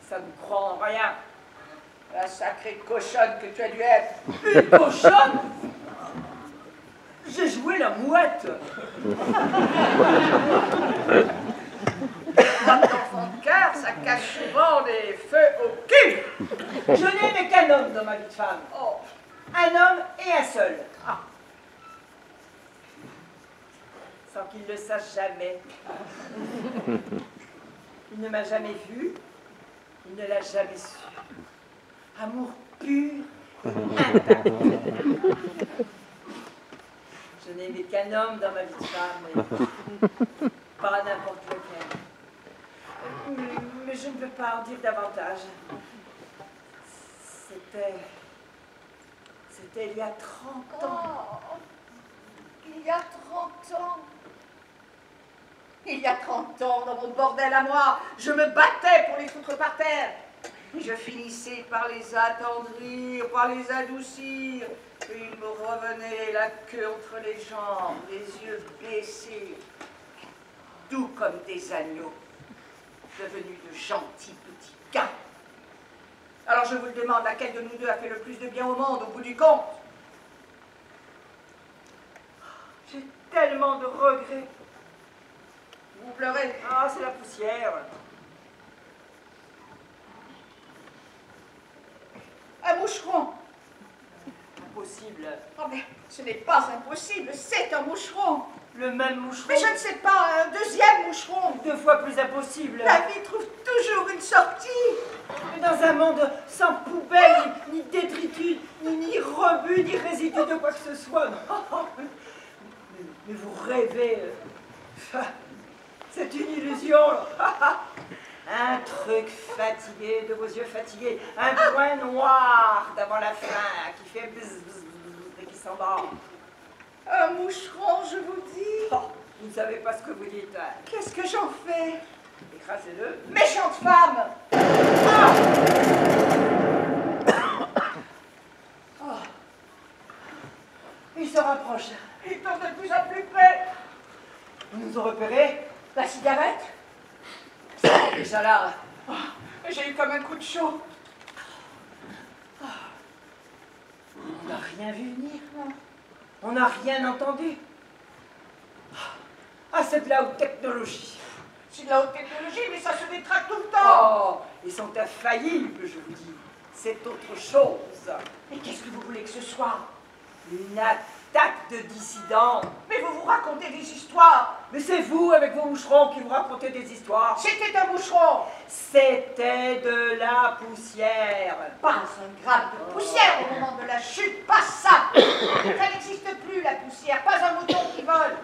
Speaker 3: Ça ne croit en rien.
Speaker 2: La sacrée cochonne que tu as dû être.
Speaker 3: Une cochonne? J'ai joué la mouette.
Speaker 2: Votre enfant de cœur, ça cache souvent des feux au cul.
Speaker 3: Je n'ai aimé qu'un homme dans ma vie de femme.
Speaker 2: Oh,
Speaker 3: Un homme et un seul.
Speaker 2: ah,
Speaker 3: Sans qu'il le sache jamais. Il ne m'a jamais vu. Il ne l'a jamais su. Amour pur, intact. Je n'ai aimé qu'un homme dans ma vie de femme, mais pas n'importe lequel. Mais je ne veux pas en dire davantage. C'était il y a 30 ans.
Speaker 2: oh, il y a 30 ans. Il y a 30 ans, dans mon bordel à moi, je me battais pour les foutre par terre. Et je finissais par les attendrir, par les adoucir. Et il me revenait la queue entre les jambes, les yeux baissés, doux comme des agneaux, devenus de gentils petits gars. Alors je vous le demande, laquelle de nous deux a fait le plus de bien au monde, au bout du compte?
Speaker 3: J'ai tellement de regrets.
Speaker 2: Vous pleurez?
Speaker 3: Ah, c'est la poussière.
Speaker 2: Un moucheron.
Speaker 3: Impossible.
Speaker 2: Oh mais ce n'est pas impossible, c'est un moucheron.
Speaker 3: Le même moucheron.
Speaker 2: Mais je ne sais pas, un deuxième moucheron.
Speaker 3: 2 fois plus impossible.
Speaker 2: La vie trouve toujours une sortie.
Speaker 3: Mais dans un monde sans poubelle, ni détritus, ni rebut, ni résidus de quoi que ce soit. Mais vous rêvez. C'est une illusion. Un truc fatigué, de vos yeux fatigués. Un point noir d'avant la fin qui fait bzz, bzz, bzz, et qui s'endort.
Speaker 2: Un moucheron, je vous dis.
Speaker 3: Oh, vous ne savez pas ce que vous dites.
Speaker 2: Qu'est-ce que j'en fais?
Speaker 3: Écrasez-le.
Speaker 2: Méchante femme.
Speaker 3: Oh. Il se rapproche.
Speaker 2: Il tombe de plus en plus près.
Speaker 3: Vous nous ont repérés.
Speaker 2: La cigarette?
Speaker 3: Déjà là.
Speaker 2: Oh, j'ai eu comme un coup de chaud.
Speaker 3: On n'a rien vu venir. On n'a rien entendu. Ah, c'est de la haute technologie.
Speaker 2: C'est de la haute technologie, mais ça se détraque tout le temps.
Speaker 3: Oh, ils sont infaillibles, je vous dis. C'est autre chose.
Speaker 2: Mais qu'est-ce que vous voulez que ce soit?
Speaker 3: Une actrice. stack de dissidents.
Speaker 2: Mais vous vous racontez des histoires.
Speaker 3: Mais c'est vous, avec vos moucherons, qui vous racontez des histoires.
Speaker 2: C'était un moucheron.
Speaker 3: C'était de la poussière.
Speaker 2: Pas un gramme de poussière au moment de la chute, pas ça. Ça n'existe plus, la poussière, pas un mouton qui vole.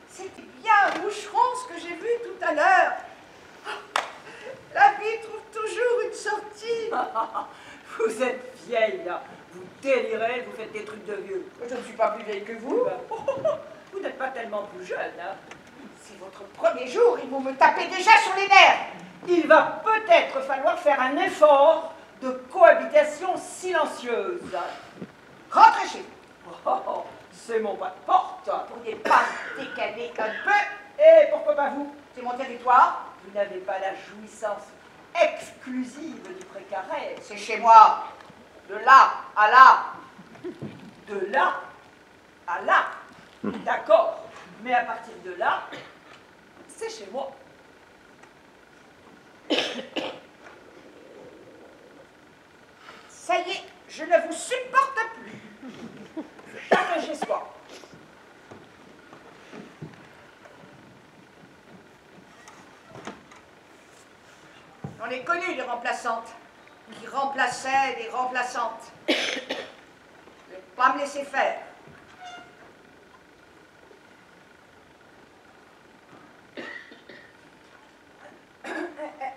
Speaker 2: C'était bien un moucheron, ce que j'ai vu tout à l'heure. La vie trouve toujours une sortie.
Speaker 3: Vous êtes vieille, là. Vous délirez, vous faites des trucs de vieux.
Speaker 2: Je ne suis pas plus vieille que vous.
Speaker 3: Vous n'êtes pas tellement plus jeune, hein.
Speaker 2: C'est votre premier jour et vous me tapez déjà sur les nerfs.
Speaker 3: Il va peut-être falloir faire un effort de cohabitation silencieuse.
Speaker 2: Rentrez chez vous.
Speaker 3: Oh, c'est mon pas de porte.
Speaker 2: Vous pourriez pas décaler un peu.
Speaker 3: Et pourquoi pas vous?
Speaker 2: C'est mon territoire.
Speaker 3: Vous n'avez pas la jouissance exclusive du précaré.
Speaker 2: C'est chez moi. De là à là.
Speaker 3: De là à là. D'accord. Mais à partir de là, c'est chez moi.
Speaker 2: Ça y est, je ne vous supporte plus.
Speaker 3: Chacun chez soi.
Speaker 2: On est connu des remplaçantes, qui remplaçaient des remplaçantes. Je ne vais pas me laisser faire.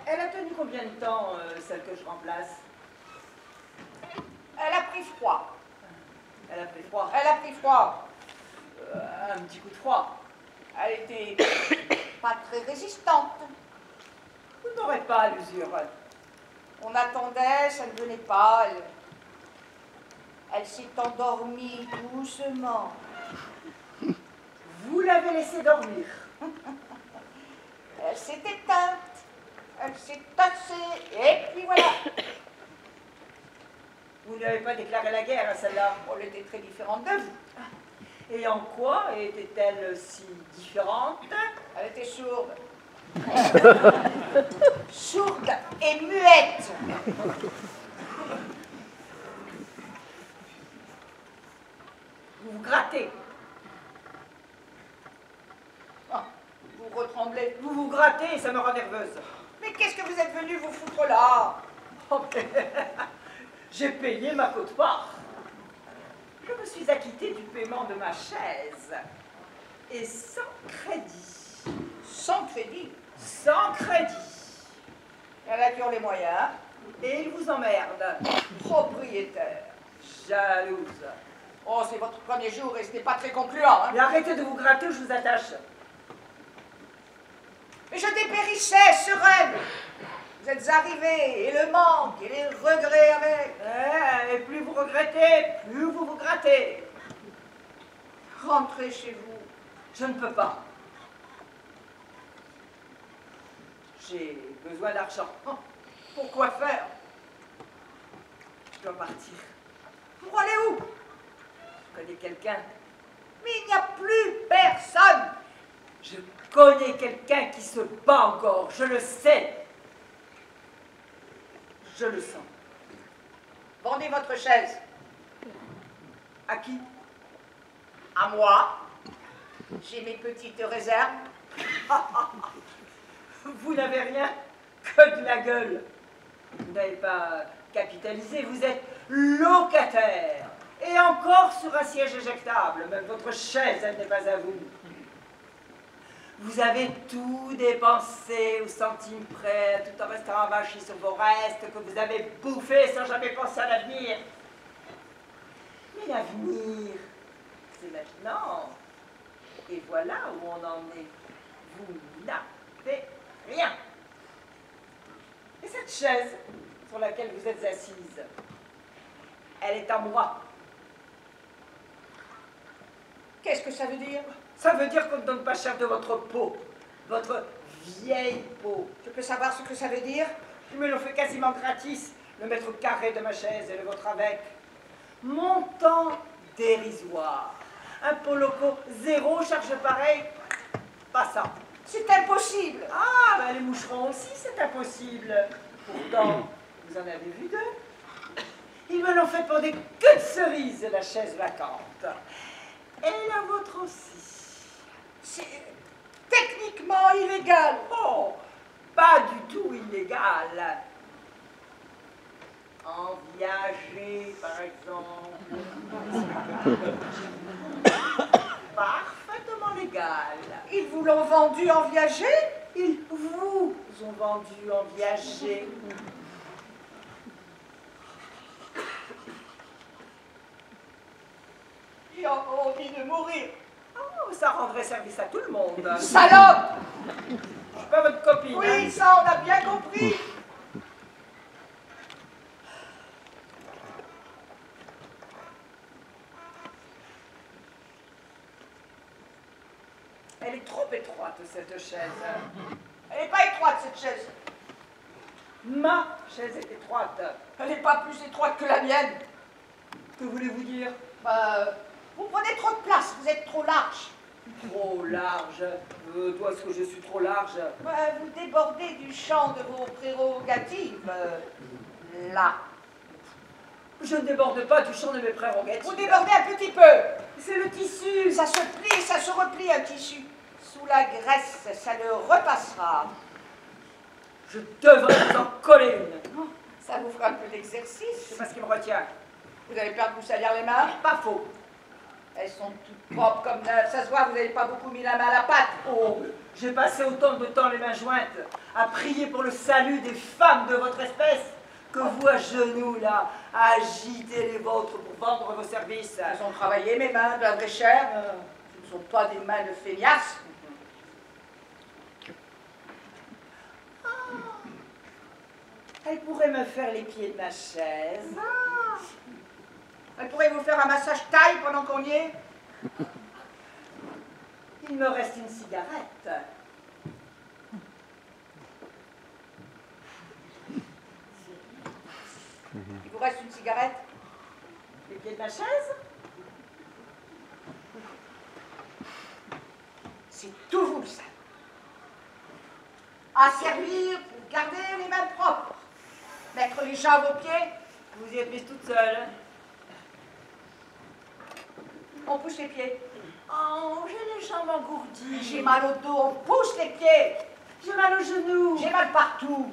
Speaker 3: Elle a tenu combien de temps, celle que je remplace?
Speaker 2: Elle a pris froid.
Speaker 3: Elle a pris froid.
Speaker 2: Elle a pris froid.
Speaker 3: Un petit coup de froid.
Speaker 2: Elle était pas très résistante.
Speaker 3: Vous n'aurez pas l'usure.
Speaker 2: On attendait, ça ne venait pas. Elle s'est endormie doucement.
Speaker 3: Vous l'avez laissée dormir.
Speaker 2: Elle s'est éteinte. Elle s'est tassée. Et puis voilà.
Speaker 3: Vous n'avez pas déclaré la guerre à celle-là.
Speaker 2: Elle était très différente de vous.
Speaker 3: Et en quoi était-elle si différente?
Speaker 2: Elle était sourde. Sourde et muette.
Speaker 3: Vous vous grattez.
Speaker 2: Ah, vous retremblez.
Speaker 3: Vous vous grattez et ça me rend nerveuse.
Speaker 2: Mais qu'est-ce que vous êtes venu vous foutre là?
Speaker 3: Oh, j'ai payé ma quote-part. Je me suis acquittée du paiement de ma chaise. Et sans crédit.
Speaker 2: Sans crédit.
Speaker 3: Sans crédit.
Speaker 2: Il y en a qui ont les moyens.
Speaker 3: Et il vous emmerde.
Speaker 2: Propriétaire.
Speaker 3: Jalouse.
Speaker 2: Oh, c'est votre premier jour et ce n'est pas très concluant. Hein?
Speaker 3: Mais arrêtez de vous gratter ou je vous attache.
Speaker 2: Mais je dépérissais, sereine. Vous êtes arrivés, et le manque, et les regrets avec.
Speaker 3: Et plus vous regrettez, plus vous vous grattez.
Speaker 2: Rentrez chez vous.
Speaker 3: Je ne peux pas. J'ai besoin d'argent.
Speaker 2: Oh, pourquoi faire?
Speaker 3: Je dois partir.
Speaker 2: Pour aller où?
Speaker 3: Je connais quelqu'un.
Speaker 2: Mais il n'y a plus personne.
Speaker 3: Je connais quelqu'un qui se bat encore. Je le sais. Je le sens.
Speaker 2: Vendez votre chaise.
Speaker 3: À qui?
Speaker 2: À moi. J'ai mes petites réserves.
Speaker 3: Vous n'avez rien que de la gueule. Vous n'avez pas capitalisé, vous êtes locataire. Et encore sur un siège éjectable. Même votre chaise, elle n'est pas à vous. Vous avez tout dépensé au centime près, tout en restant avachi sur vos restes que vous avez bouffés sans jamais penser à l'avenir. Mais l'avenir, c'est maintenant. Et voilà où on en est. Vous n'avez rien. Et cette chaise sur laquelle vous êtes assise, elle est à moi.
Speaker 2: Qu'est-ce que ça veut dire?
Speaker 3: Ça veut dire qu'on ne donne pas cher de votre peau, votre vieille peau.
Speaker 2: Je peux savoir ce que ça veut dire?
Speaker 3: Ils me l'ont fait quasiment gratis, le mètre carré de ma chaise et le vôtre avec. Montant dérisoire. Impôt locaux, zéro, charge pareil, pas ça.
Speaker 2: C'est impossible.
Speaker 3: Ah, ben les moucherons aussi, c'est impossible. Pourtant, vous en avez vu deux. Ils me l'ont fait pour des queues de cerises, la chaise vacante. Et la vôtre aussi.
Speaker 2: C'est techniquement illégal.
Speaker 3: Oh, pas du tout illégal. En viager, par exemple. Parfaitement légal.
Speaker 2: Ils vous l'ont vendu en viager?
Speaker 3: Ils vous ont vendu en viager.
Speaker 2: J'ai encore envie de mourir.
Speaker 3: Oh, ça rendrait service à tout le monde.
Speaker 2: Salope!
Speaker 3: Je suis pas votre copine.
Speaker 2: Oui,
Speaker 3: Hein.
Speaker 2: ça on a bien compris.
Speaker 3: Elle est trop étroite, cette chaise.
Speaker 2: Elle n'est pas étroite cette chaise.
Speaker 3: Ma chaise est étroite.
Speaker 2: Elle n'est pas plus étroite que la mienne.
Speaker 3: Que voulez-vous dire?
Speaker 2: Vous prenez trop de place, vous êtes trop large.
Speaker 3: Trop large. Toi, est-ce que je suis trop large?
Speaker 2: Vous débordez du champ de vos prérogatives. Là.
Speaker 3: Je ne déborde pas du champ de mes prérogatives.
Speaker 2: Vous débordez un petit peu.
Speaker 3: C'est le tissu.
Speaker 2: Ça se plie, ça se replie un tissu. Sous la graisse, ça le repassera.
Speaker 3: Je devrais vous en coller une.
Speaker 2: Oh, ça vous fera un peu d'exercice.
Speaker 3: C'est pas ce qui me retient.
Speaker 2: Vous allez perdre vous salir les mains.
Speaker 3: Pas faux.
Speaker 2: Elles sont toutes propres comme neuves. Ça se voit, vous n'avez pas beaucoup mis la main à la pâte.
Speaker 3: Oh, j'ai passé autant de temps les mains jointes à prier pour le salut des femmes de votre espèce que vous à genoux là, à agiter les vôtres pour vendre vos services.
Speaker 2: Elles ont travaillé mes mains de la vraie chair. Ce ne sont pas des mains de feignasses.
Speaker 3: Elle pourrait me faire les pieds de ma chaise.
Speaker 2: Elle pourrait vous faire un massage taille pendant qu'on y est.
Speaker 3: Il me reste une cigarette.
Speaker 2: Il vous reste une cigarette?
Speaker 3: Les pieds de ma chaise?
Speaker 2: C'est tout vous ça. À servir pour garder les mains propres. Mettre les gens à vos pieds.
Speaker 3: Vous y êtes mise toute seule.
Speaker 2: On pousse les pieds.
Speaker 3: Oh, j'ai les jambes engourdies.
Speaker 2: J'ai mal au dos, on pousse les pieds.
Speaker 3: J'ai mal aux genoux.
Speaker 2: J'ai mal partout.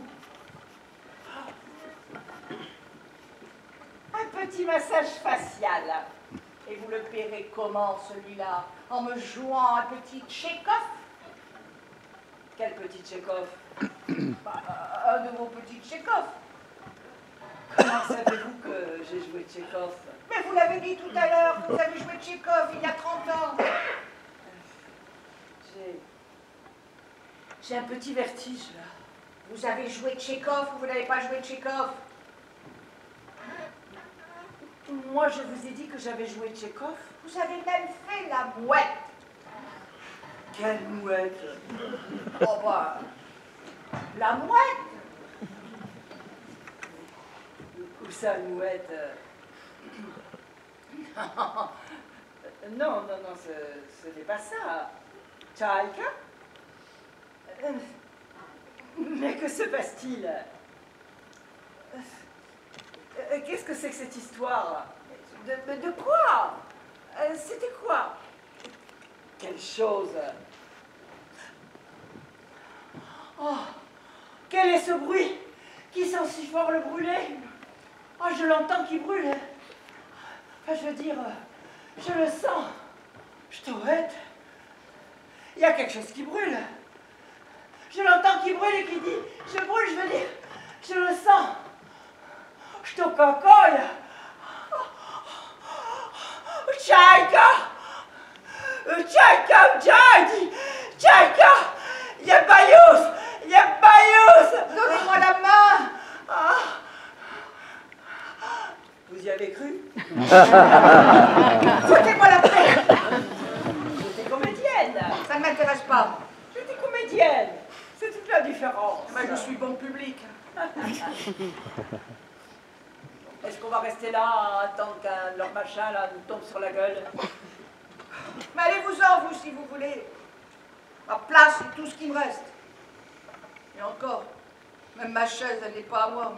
Speaker 3: Un petit massage facial.
Speaker 2: Et vous le paierez comment, celui-là? En me jouant un petit Tchekhov?
Speaker 3: Quel petit Tchekhov?
Speaker 2: Un de vos petits Tchekhov.
Speaker 3: Comment savez-vous que j'ai joué Tchekhov?
Speaker 2: Mais vous l'avez dit tout à l'heure, vous avez joué Tchekhov il y a 30 ans.
Speaker 3: J'ai un petit vertige, là.
Speaker 2: Vous avez joué Tchekhov ou vous n'avez pas joué Tchekhov?
Speaker 3: Moi, je vous ai dit que j'avais joué Tchekhov.
Speaker 2: Vous avez même fait la mouette.
Speaker 3: Quelle mouette!
Speaker 2: Oh bah, la mouette.
Speaker 3: Où ça, mouette? Non, ce n'est pas ça. Tchaïka? Mais que se passe-t-il? Qu'est-ce que c'est que cette histoire? De quoi? C'était quoi? Quelle chose? Oh, quel est ce bruit qui sent si fort le brûler? Oh, je l'entends qui brûle. Enfin, je veux dire, je le sens. Ch'touette. Il y a quelque chose qui brûle. Je l'entends qui brûle et qui dit, je brûle, je veux dire, je le sens. Ch'toucocoy. Tchaïka. Tchaïka, Tchaïka. Yabayous.
Speaker 2: Donnez-moi la main.
Speaker 3: Ah. Vous y avez cru?
Speaker 2: Foutez-moi la paix.
Speaker 3: J'étais comédienne.
Speaker 2: Ça ne m'intéresse pas.
Speaker 3: J'étais comédienne. C'est toute la différence.
Speaker 2: Mais je suis bon public.
Speaker 3: Est-ce qu'on va rester là à attendre qu'un de leurs machins là nous tombe sur la gueule?
Speaker 2: Mais allez-vous-en, vous, si vous voulez. Ma place, c'est tout ce qui me reste. Et encore, même ma chaise, elle n'est pas à moi.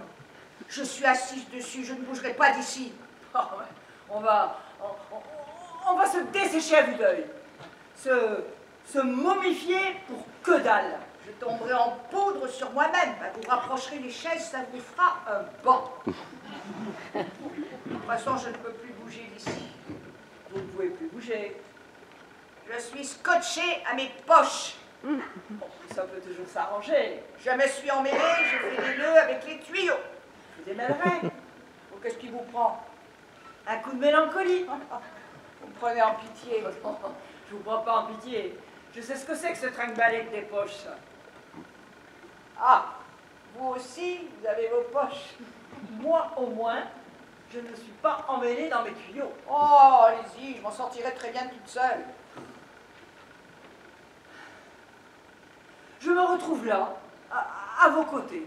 Speaker 2: Je suis assise dessus, je ne bougerai pas d'ici.
Speaker 3: Oh, ouais. On On va se dessécher à vue d'œil. Se momifier pour que dalle.
Speaker 2: Je tomberai en poudre sur moi-même. Vous rapprocherez les chaises, ça vous fera un banc. De toute façon, je ne peux plus bouger d'ici.
Speaker 3: Vous ne pouvez plus bouger.
Speaker 2: Je suis scotché à mes poches.
Speaker 3: Bon, ça peut toujours s'arranger.
Speaker 2: Je me suis emmêlé, je fais des nœuds avec les tuyaux.
Speaker 3: Je vous démêlerai.
Speaker 2: Oh, qu'est-ce qui vous prend?
Speaker 3: Un coup de mélancolie.
Speaker 2: Vous me prenez en pitié.
Speaker 3: Je vous prends pas en pitié. Je sais ce que c'est que ce trinque-balai des poches.
Speaker 2: Ah, vous aussi, vous avez vos poches.
Speaker 3: Moi, au moins, je ne suis pas emmêlée dans mes tuyaux.
Speaker 2: Oh, allez-y, je m'en sortirai très bien toute seule.
Speaker 3: Je me retrouve là, à vos côtés.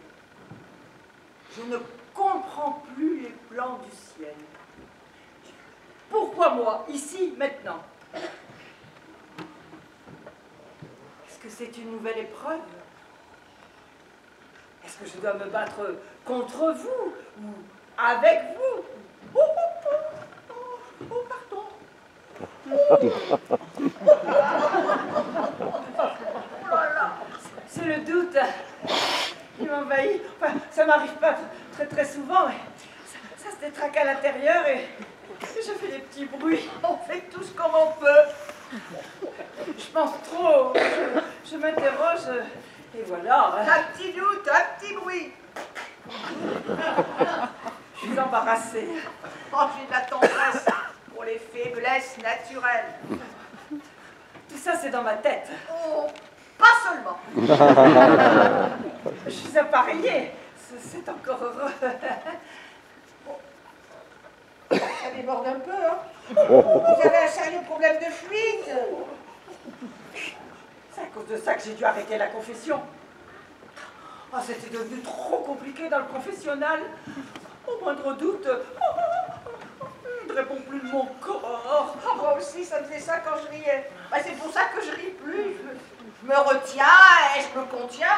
Speaker 3: Je ne comprends plus les plans du ciel. Pourquoi moi, ici, maintenant? Est-ce que c'est une nouvelle épreuve? Est-ce que je dois me battre contre vous ou avec vous? Oh, oh, oh, oh, oh, pardon. Oh là là. C'est le doute qui m'envahit. Enfin, ça m'arrive pas très souvent. Ça se détraque à l'intérieur et je fais des petits bruits.
Speaker 2: On fait tous comme on peut.
Speaker 3: Je pense trop. Je m'interroge et voilà.
Speaker 2: Un petit doute, un petit bruit.
Speaker 3: Je suis embarrassée.
Speaker 2: Oh, j'ai de la tendresse pour les faiblesses naturelles.
Speaker 3: Tout ça, c'est dans ma tête.
Speaker 2: Oh, pas seulement.
Speaker 3: Je suis appareillée. C'est encore heureux.
Speaker 2: Ça déborde un peu, hein. Vous avez un sérieux problème de fuite.
Speaker 3: C'est à cause de ça que j'ai dû arrêter la confession. Oh, c'était devenu trop compliqué dans le confessionnal. Au moindre doute, je ne réponds plus de mon corps.
Speaker 2: Oh, moi aussi, ça me faisait ça quand je riais. Bah, c'est pour ça que je ris plus. Je me retiens et je me contiens.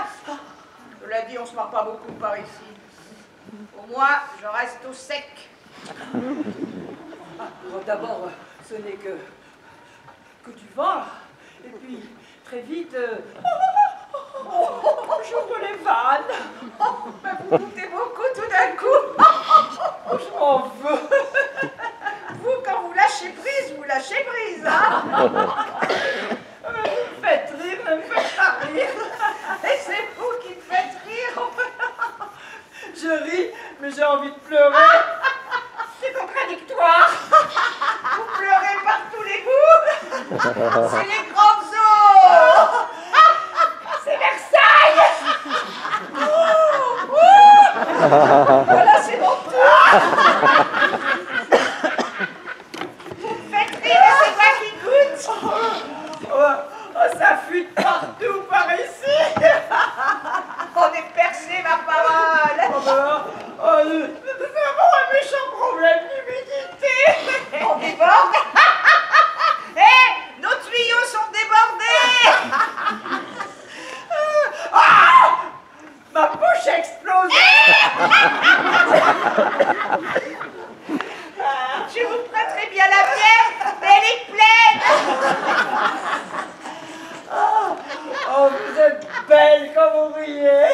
Speaker 2: Cela dit, on se marre pas beaucoup par ici. Au moins, je reste au sec.
Speaker 3: D'abord, ce n'est que du vent. Et puis, très vite, j'ouvre les vannes.
Speaker 2: Oh, bah, vous doutez beaucoup tout d'un coup.
Speaker 3: Je m'en veux.
Speaker 2: Vous, quand vous lâchez prise, hein.
Speaker 3: Vous me faites rire, ne me faites pas rire.
Speaker 2: Et c'est vous qui me faites rire.
Speaker 3: Je ris, mais j'ai envie de pleurer. C'est contradictoire.
Speaker 2: Vous pleurez par tous les bouts. C'est les grandes eaux.
Speaker 3: C'est Versailles.
Speaker 2: Voilà, c'est mon tour. Vous me faites rire et c'est moi qui goûte.
Speaker 3: Oh, ça fuite partout par ici.
Speaker 2: On est percé, ma parole.
Speaker 3: Nous avons un méchant problème d'humidité.
Speaker 2: On déborde. Hé, nos tuyaux sont débordés.
Speaker 3: Ma bouche a explosé.
Speaker 2: Je vous prêterai bien la bière, mais elle est pleine.
Speaker 3: Oh, vous êtes belle quand vous riez.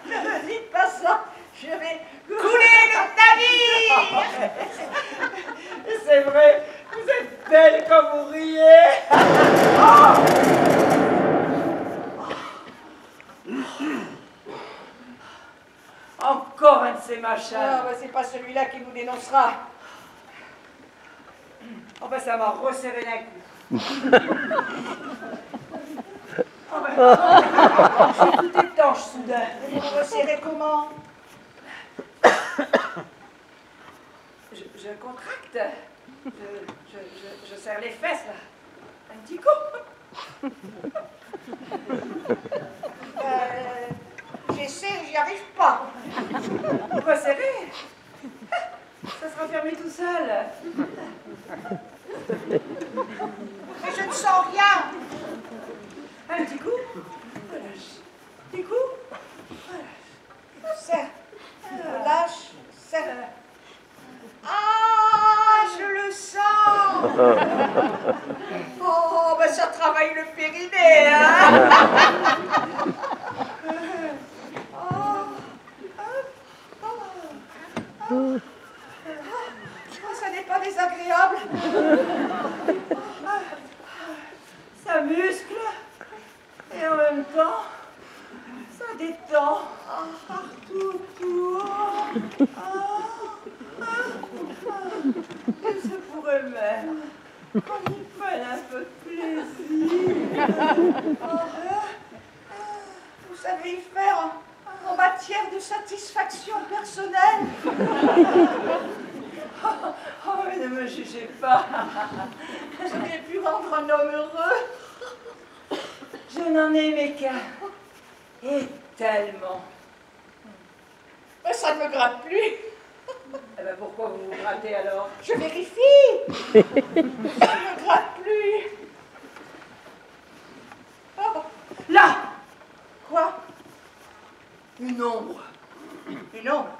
Speaker 2: Ne me dites pas ça, je vais couler le navire.
Speaker 3: C'est vrai, vous êtes belle quand vous riez. Encore un de ces machins.
Speaker 2: Ah, bah, c'est pas celui-là qui nous dénoncera.
Speaker 3: Oh ben ça m'a resserré d'un coup. Oh ben, je suis tout étanche soudain.
Speaker 2: Vous vous resserrez comment?
Speaker 3: Je contracte. Je serre les fesses là. Un petit coup.
Speaker 2: J'essaie, j'y arrive pas.
Speaker 3: Resserrer. Ça sera fermé tout seul.
Speaker 2: Mais je ne sens rien.
Speaker 3: Un petit coup. Relâche. Petit coup. Relâche.
Speaker 2: Serre. Relâche. Serre. Ah, je le sens. Oh, ben ça travaille le périnée, hein. Ça n'est pas désagréable.
Speaker 3: Ça muscle et en même temps, ça détend. Partout, tout. Et ça pourrait même qu'on y prenne un peu de plaisir.
Speaker 2: Vous savez y faire en matière de satisfaction personnelle.
Speaker 3: Oh, mais ne me jugez pas.
Speaker 2: Vous auriez pu rendre un homme heureux.
Speaker 3: Je n'en ai aimé qu'un. Et tellement.
Speaker 2: Mais ça ne me gratte plus.
Speaker 3: Eh ben pourquoi vous vous grattez alors?
Speaker 2: Je vérifie. Ça ne me gratte plus. Oh.
Speaker 3: Là!
Speaker 2: Quoi?
Speaker 3: Une ombre.
Speaker 2: Une ombre?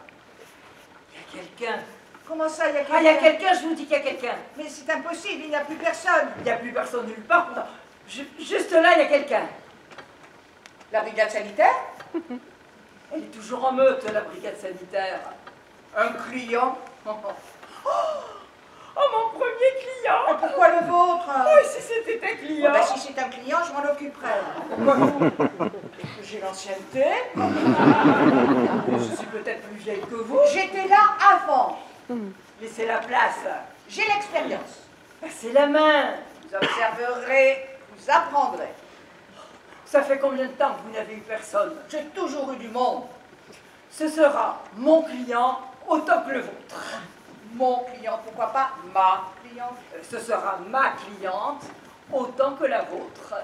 Speaker 3: Il y a quelqu'un.
Speaker 2: Comment ça, il y a quelqu'un?
Speaker 3: Ah, il y a quelqu'un, je vous dis qu'il y a quelqu'un.
Speaker 2: Mais c'est impossible, il n'y a plus personne.
Speaker 3: Il n'y a plus personne nulle part. Pourtant, juste là, il y a quelqu'un.
Speaker 2: La brigade sanitaire?
Speaker 3: Elle est toujours en meute, la brigade sanitaire.
Speaker 2: Un client?
Speaker 3: Oh, mon premier client!
Speaker 2: Et pourquoi le vôtre?
Speaker 3: Oh, si c'était un client!
Speaker 2: Oh, ben, si c'est un client, je m'en occuperai. J'ai l'ancienneté.
Speaker 3: Je suis peut-être plus vieille que vous.
Speaker 2: J'étais là avant.
Speaker 3: Laissez la place.
Speaker 2: J'ai l'expérience.
Speaker 3: Passez la main.
Speaker 2: Vous observerez, vous apprendrez.
Speaker 3: Ça fait combien de temps que vous n'avez eu personne?
Speaker 2: J'ai toujours eu du monde.
Speaker 3: Ce sera mon client autant que le vôtre.
Speaker 2: Mon client, pourquoi pas ma cliente?
Speaker 3: Ce sera ma cliente autant que la vôtre.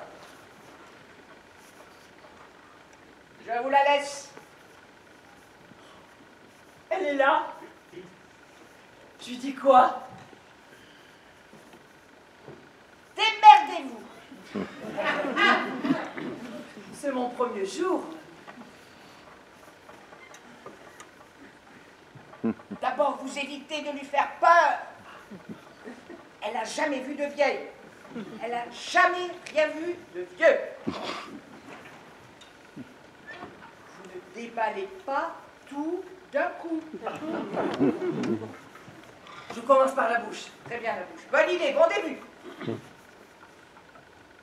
Speaker 2: Je vous la laisse.
Speaker 3: Elle est là. Je lui dis quoi?
Speaker 2: Démerdez-vous.
Speaker 3: C'est mon premier jour.
Speaker 2: D'abord, vous évitez de lui faire peur. Elle n'a jamais vu de vieille. Elle n'a jamais rien vu de vieux. Vous ne déballez pas tout d'un coup.
Speaker 3: Je commence par la bouche.
Speaker 2: Très bien, la bouche. Bonne idée, bon début.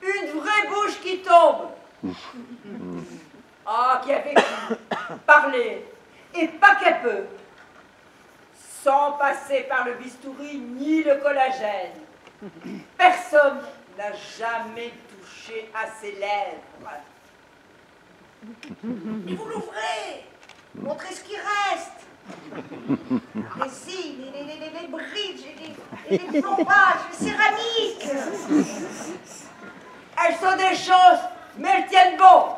Speaker 3: Une vraie bouche qui tombe. Ah, qui a vécu, parlé, et pas qu'elle peut. Sans passer par le bistouri ni le collagène. Personne n'a jamais touché à ses lèvres.
Speaker 2: Et vous l'ouvrez. Montrez ce qui reste. Les cils, les bridges, les plombages, les céramiques.
Speaker 3: Elles sont des choses, mais elles tiennent bon.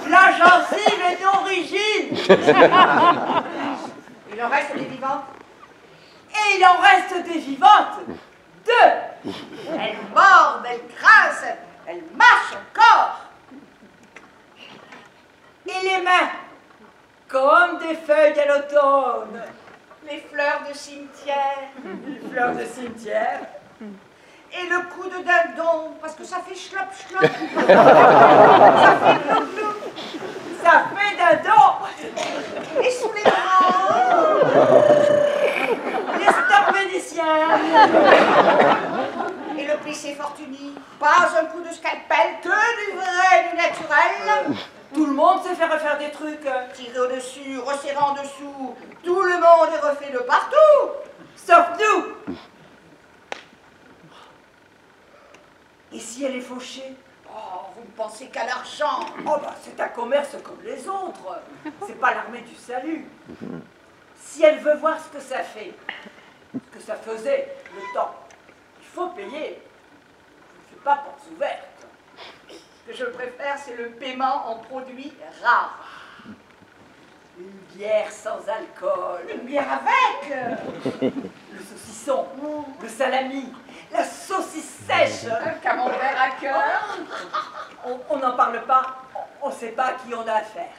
Speaker 3: La gencive est non rigide.
Speaker 2: Il en reste des vivantes.
Speaker 3: Et il en reste des vivantes. Deux.
Speaker 2: Elles mordent, elles grincent, elles mâchent encore.
Speaker 3: Et les mains, comme des feuilles à l'automne.
Speaker 2: Les fleurs de cimetière.
Speaker 3: Les fleurs de cimetière.
Speaker 2: Et le coup de dindon, parce que ça fait chlop chlop. Ça fait glou glou.
Speaker 3: Ça fait dindon.
Speaker 2: Et sous les bras.
Speaker 3: Les stop vénitiens.
Speaker 2: Et le plissé fortuny. Pas un coup de scalpel, que du vrai, du naturel.
Speaker 3: Tout le monde sait faire refaire des trucs.
Speaker 2: Tirer au-dessus, resserrer en dessous. Tout le monde est refait de partout.
Speaker 3: Sauf nous. Et si elle est fauchée?
Speaker 2: Oh, vous ne pensez qu'à l'argent.
Speaker 3: Oh bah c'est un commerce comme les autres. C'est pas l'armée du salut. Si elle veut voir ce que ça fait, ce que ça faisait, le temps, il faut payer. Je ne fais pas portes ouvertes.
Speaker 2: Ce que je préfère, c'est le paiement en produits rares.
Speaker 3: Une bière sans alcool.
Speaker 2: Une bière avec.
Speaker 3: Le saucisson, le salami, la saucisse sèche.
Speaker 2: Un camembert à cœur.
Speaker 3: On n'en parle pas, on ne sait pas à qui on a affaire.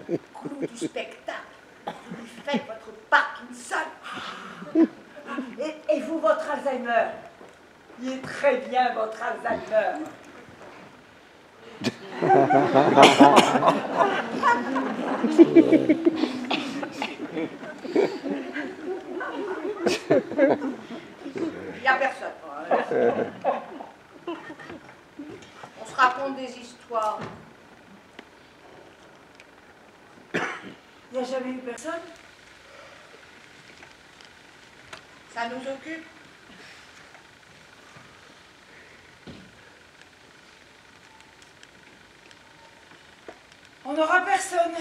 Speaker 2: clou du spectacle. Vous lui faites votre Parkinson.
Speaker 3: Et vous, votre Alzheimer? Il est très bien, votre Alzheimer.
Speaker 2: Il n'y a personne. On se raconte des histoires.
Speaker 3: Il n'y a jamais eu personne?
Speaker 2: Ça nous occupe.
Speaker 3: On n'aura personne.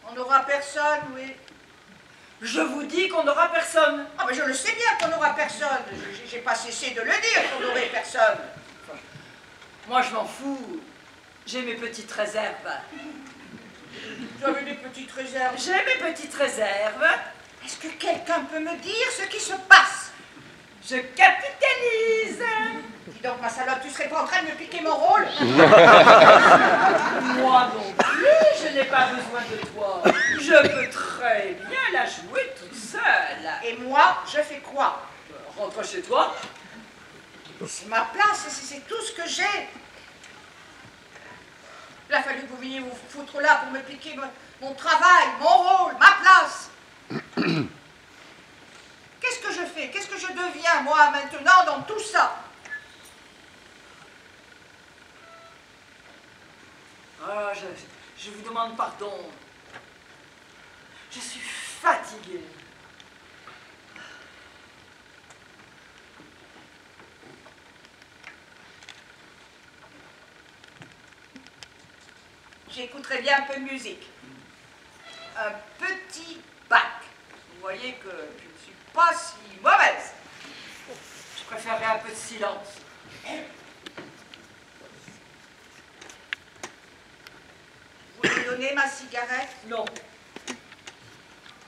Speaker 2: On n'aura personne, oui.
Speaker 3: Je vous dis qu'on n'aura personne.
Speaker 2: Ah, mais je le sais bien qu'on n'aura personne. J'ai pas cessé de le dire qu'on n'aurait personne.
Speaker 3: Moi, je m'en fous. J'ai mes petites réserves.
Speaker 2: Vous avez des petites réserves.
Speaker 3: J'ai mes petites réserves.
Speaker 2: Est-ce que quelqu'un peut me dire ce qui se passe?
Speaker 3: Je capitalise.
Speaker 2: Dis donc, ma salope, tu serais pas en train de me piquer mon rôle?
Speaker 3: Moi non plus, je n'ai pas besoin de toi. Je peux très bien la jouer toute seule.
Speaker 2: Et moi, je fais quoi?
Speaker 3: Rentre chez toi.
Speaker 2: C'est ma place, c'est tout ce que j'ai. Il a fallu que vous veniez vous foutre là pour me piquer mon travail, mon rôle, ma place. Qu'est-ce que je fais? Qu'est-ce que je deviens, moi, maintenant, dans tout ça?
Speaker 3: Ah, je vous demande pardon. Je suis fatiguée.
Speaker 2: J'écouterai bien un peu de musique. Un petit bac. Vous voyez que je ne suis pas si mauvaise.
Speaker 3: Je préférerais un peu de silence.
Speaker 2: Vous lui donnez ma cigarette?
Speaker 3: Non.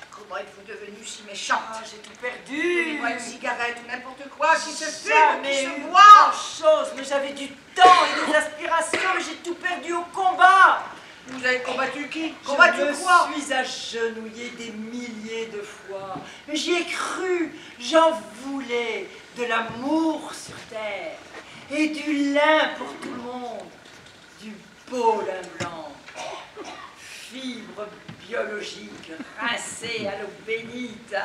Speaker 2: Comment êtes-vous devenue si méchante?
Speaker 3: Ah, j'ai tout perdu.
Speaker 2: Donnez-moi une cigarette ou n'importe quoi qui se fume, qui
Speaker 3: Jamais
Speaker 2: se
Speaker 3: eu
Speaker 2: boit.
Speaker 3: grand-chose, mais j'avais du temps et des aspirations, mais j'ai tout perdu au combat.
Speaker 2: Vous avez combattu qui? Combattu
Speaker 3: Je me
Speaker 2: quoi?
Speaker 3: suis agenouillée des milliers de fois, mais j'y ai cru, j'en voulais de l'amour sur terre et du lin pour tout le monde, du beau lin blanc, fibres biologiques rincées à l'eau bénite,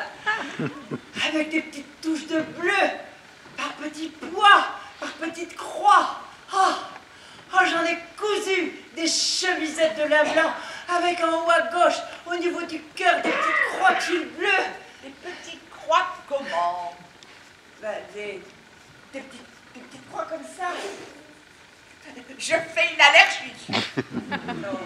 Speaker 3: avec des petites touches de bleu, par petits pois, par petites croix. Oh, j'en ai cousu des chemisettes de lin blanc avec en haut à gauche, au niveau du cœur, des petites croix de fil bleu.
Speaker 2: Des petites croix comment?
Speaker 3: Ben, des petites croix comme ça.
Speaker 2: Je fais une allergie.
Speaker 3: Non,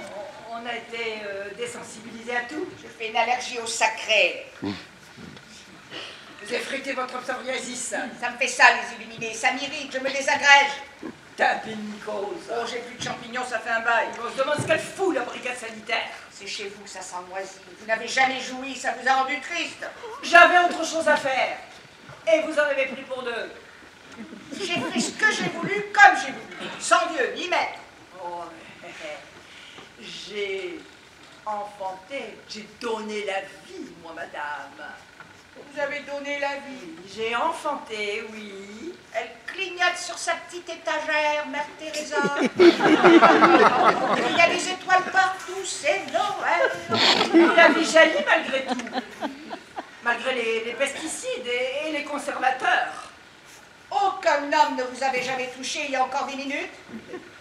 Speaker 3: on a été désensibilisés à tout.
Speaker 2: Je fais une allergie au sacré.
Speaker 3: Vous effritez votre psoriasis.
Speaker 2: Ça me fait ça, les illuminés. Ça m'irrite, je me désagrège.
Speaker 3: Tapez une cause.
Speaker 2: Oh, j'ai plus de champignons, ça fait un bail.
Speaker 3: On se demande ce qu'elle fout, la brigade sanitaire.
Speaker 2: C'est chez vous que ça sent moisi. Vous n'avez jamais joui, ça vous a rendu triste.
Speaker 3: J'avais autre chose à faire. Et vous en avez pris pour deux.
Speaker 2: J'ai fait ce que j'ai voulu, comme j'ai voulu. Sans Dieu, ni maître.
Speaker 3: Oh, j'ai enfanté, j'ai donné la vie, moi, madame.
Speaker 2: Vous avez donné la vie.
Speaker 3: J'ai enfanté, oui.
Speaker 2: Elle clignote sur sa petite étagère, Mère Teresa. Il y a des étoiles partout, c'est Noël.
Speaker 3: Et la vie jaillit malgré tout. Malgré les pesticides et les conservateurs.
Speaker 2: Aucun homme ne vous avait jamais touché il y a encore 10 minutes.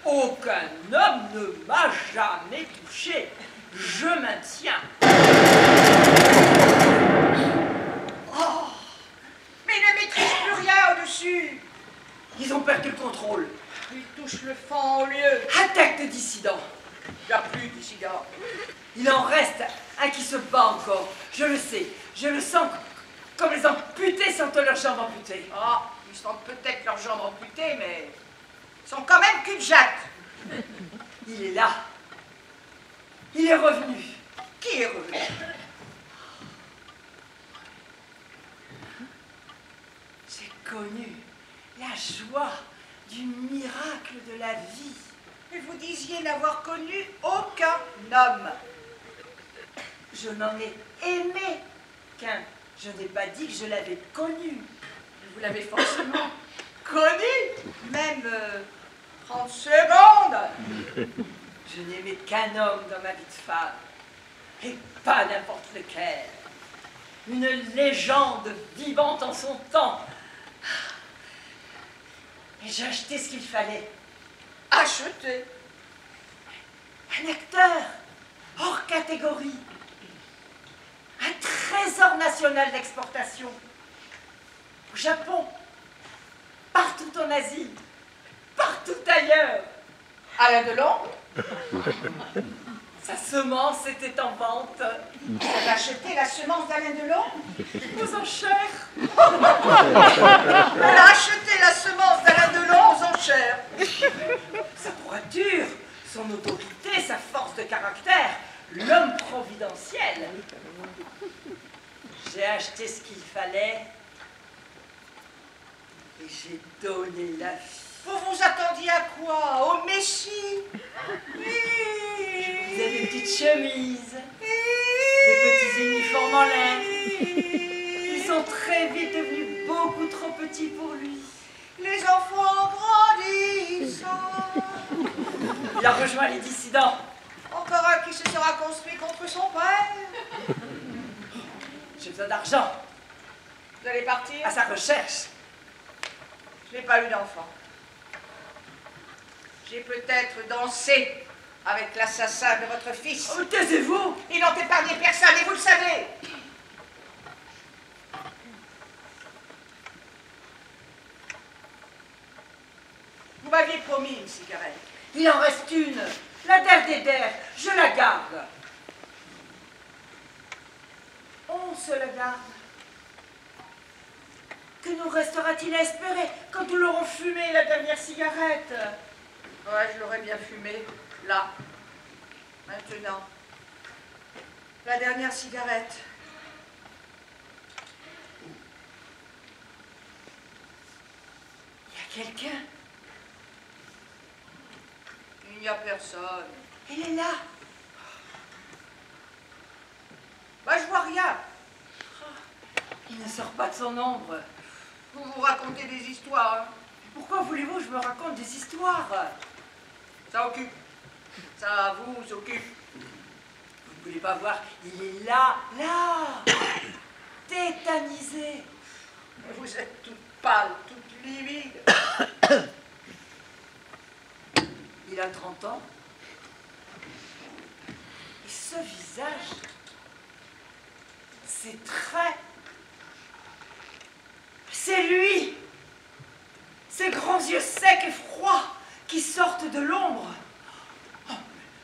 Speaker 3: Aucun homme ne m'a jamais touché. Je maintiens.
Speaker 2: Oh, mais il ne maîtrise plus rien au-dessus.
Speaker 3: Ils ont perdu le contrôle.
Speaker 2: Il touche le fond au lieu.
Speaker 3: Attaque de dissidents.
Speaker 2: Il n'y a plus de dissidents.
Speaker 3: Il en reste un qui se bat encore. Je le sais. Je le sens comme les amputés sentent leurs jambes amputées.
Speaker 2: Ah, ils sentent peut-être leurs jambes amputées, mais ils sont quand même cul-de-jatte.
Speaker 3: Il est là. Il est revenu.
Speaker 2: Qui est revenu?
Speaker 3: J'ai connu la joie du miracle de la vie.
Speaker 2: Et vous disiez n'avoir connu aucun homme.
Speaker 3: Je n'en ai aimé qu'un. Je n'ai pas dit que je l'avais connu.
Speaker 2: Vous l'avez forcément connu, même 30 secondes.
Speaker 3: Je n'aimais qu'un homme dans ma vie de femme. Et pas n'importe lequel. Une légende vivante en son temps. Et j'ai acheté ce qu'il fallait.
Speaker 2: Acheté.
Speaker 3: Un acteur hors catégorie. Un trésor national d'exportation. Au Japon, partout en Asie, partout ailleurs.
Speaker 2: Alain Delon.
Speaker 3: Sa semence était en vente.
Speaker 2: Vous avez acheté la semence d'Alain Delon?
Speaker 3: Aux enchères.
Speaker 2: Elle a acheté la semence d'Alain Delon aux enchères.
Speaker 3: Sa droiture, son autorité, sa force de caractère, l'homme providentiel. J'ai acheté ce qu'il fallait et j'ai donné la vie.
Speaker 2: Vous vous attendiez à quoi? Au Messie?
Speaker 3: Vous avez des petites chemises, des petits uniformes en laine. Ils sont très vite devenus beaucoup trop petits pour lui.
Speaker 2: Les enfants grandissent.
Speaker 3: Il a rejoint les dissidents.
Speaker 2: Encore un qui se sera construit contre son père.
Speaker 3: J'ai besoin d'argent
Speaker 2: Vous allez partir?
Speaker 3: à sa recherche.
Speaker 2: Je n'ai pas eu d'enfant. J'ai peut-être dansé avec l'assassin de votre fils.
Speaker 3: Oh, taisez-vous!
Speaker 2: Ils n'ont épargné personne et vous le savez. Vous m'aviez promis une cigarette.
Speaker 3: Il en reste une, la der des der, je la garde. On se la garde. Que nous restera-t-il à espérer quand nous l'aurons fumé la dernière cigarette?
Speaker 2: Ouais, je l'aurais bien fumé, là, maintenant. La dernière cigarette.
Speaker 3: Il y a quelqu'un.
Speaker 2: Il n'y a personne.
Speaker 3: Elle est là.
Speaker 2: Bah, je vois rien.
Speaker 3: Il ne sort pas de son ombre.
Speaker 2: Vous vous racontez des histoires, hein.
Speaker 3: Pourquoi voulez-vous que je me raconte des histoires?
Speaker 2: Ça occupe. Ça vous occupe.
Speaker 3: Vous ne voulez pas voir, il est là, tétanisé.
Speaker 2: Vous êtes toute pâle, toute livide.
Speaker 3: Il a 30 ans. Et ce visage, ces traits, c'est lui. Ces grands yeux secs et froids qui sortent de l'ombre. Oh,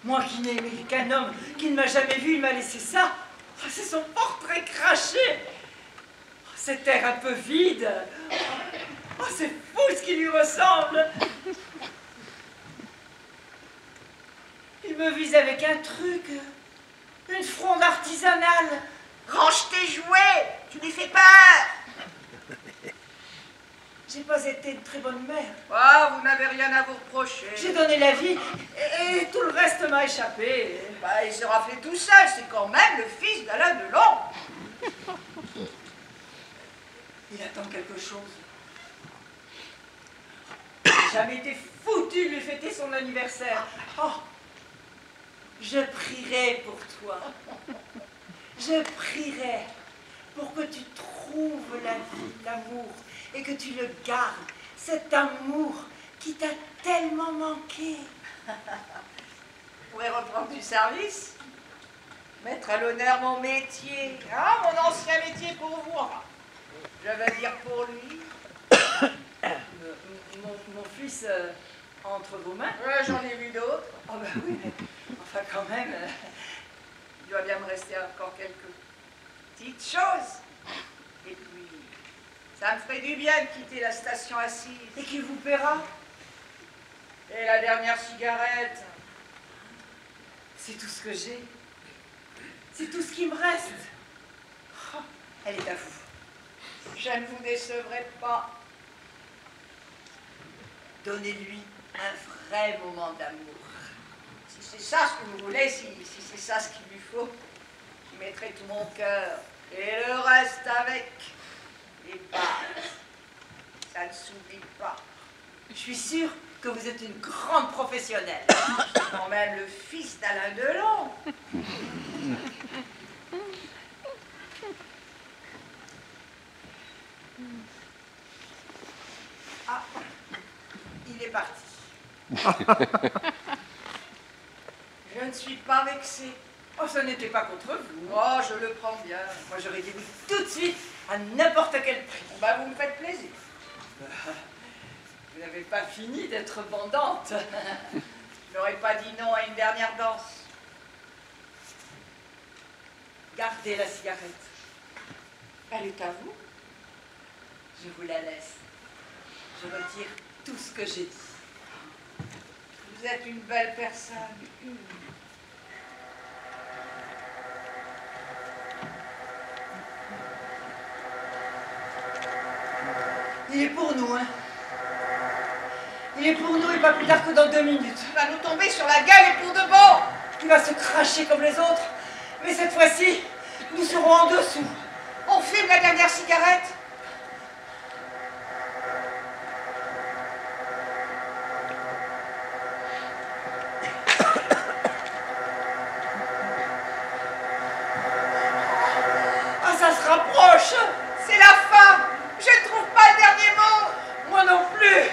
Speaker 3: moi qui n'ai aimé qu'un homme qui ne m'a jamais vu, il m'a laissé ça. Oh, c'est son portrait craché. Oh, cet air un peu vide. Oh, c'est fou ce qui lui ressemble. Il me vise avec un truc, une fronde artisanale.
Speaker 2: Range tes jouets, tu lui fais peur.
Speaker 3: J'ai pas été une très bonne mère.
Speaker 2: Ah, vous n'avez rien à vous reprocher.
Speaker 3: J'ai donné la vie et tout le reste m'a échappé.
Speaker 2: Bah, il sera fait tout seul, c'est quand même le fils d'Alain Delon.
Speaker 3: Il attend quelque chose. J'ai jamais été foutu de lui fêter son anniversaire. Oh, je prierai pour toi. Je prierai pour que tu trouves la vie, l'amour, et que tu le gardes. Cet amour qui t'a tellement manqué.
Speaker 2: Vous pourrez reprendre du service, mettre à l'honneur mon métier, hein, mon ancien métier pour vous, enfin, je veux dire pour lui.
Speaker 3: Mon fils entre vos mains.
Speaker 2: Ouais, j'en ai vu d'autres.
Speaker 3: Oh ben oui, mais enfin quand même.
Speaker 2: Il doit bien me rester encore quelques petites choses. Et puis, ça me ferait du bien de quitter la station assise.
Speaker 3: Et qui vous paiera?
Speaker 2: Et la dernière cigarette.
Speaker 3: C'est tout ce que j'ai. C'est tout ce qui me reste. Oh, elle est à vous.
Speaker 2: Je ne vous décevrai pas.
Speaker 3: Donnez-lui Un vrai moment d'amour.
Speaker 2: Si c'est ça ce que vous voulez, si c'est ça ce qu'il lui faut, j'y mettrai tout mon cœur. Et le reste avec les bases. Ça ne s'oublie pas.
Speaker 3: Je suis sûre que vous êtes une grande professionnelle.
Speaker 2: Quand même le fils d'Alain Delon. Ah, il est parti. Je ne suis pas vexée.
Speaker 3: Oh, ça n'était pas contre vous.
Speaker 2: Oh, je le prends bien.
Speaker 3: Moi, j'aurais dit oui tout de suite, à n'importe quel prix.
Speaker 2: Bah, vous me faites plaisir.
Speaker 3: Vous n'avez pas fini d'être bandante.
Speaker 2: Je n'aurais pas dit non à une dernière danse.
Speaker 3: Gardez la cigarette.
Speaker 2: Elle est à vous.
Speaker 3: Je vous la laisse. Je retire tout ce que j'ai dit.
Speaker 2: Vous êtes une belle personne.
Speaker 3: Il est pour nous, hein. Il est pour nous et pas plus tard que dans 2 minutes.
Speaker 2: Il va nous tomber sur la gueule et pour de bon.
Speaker 3: Il va se cracher comme les autres. Mais cette fois-ci, nous serons en dessous.
Speaker 2: On fume la dernière cigarette.
Speaker 3: Ah, ça se rapproche.
Speaker 2: C'est la fin. Je ne trouve pas le dernier mot.
Speaker 3: Moi non plus.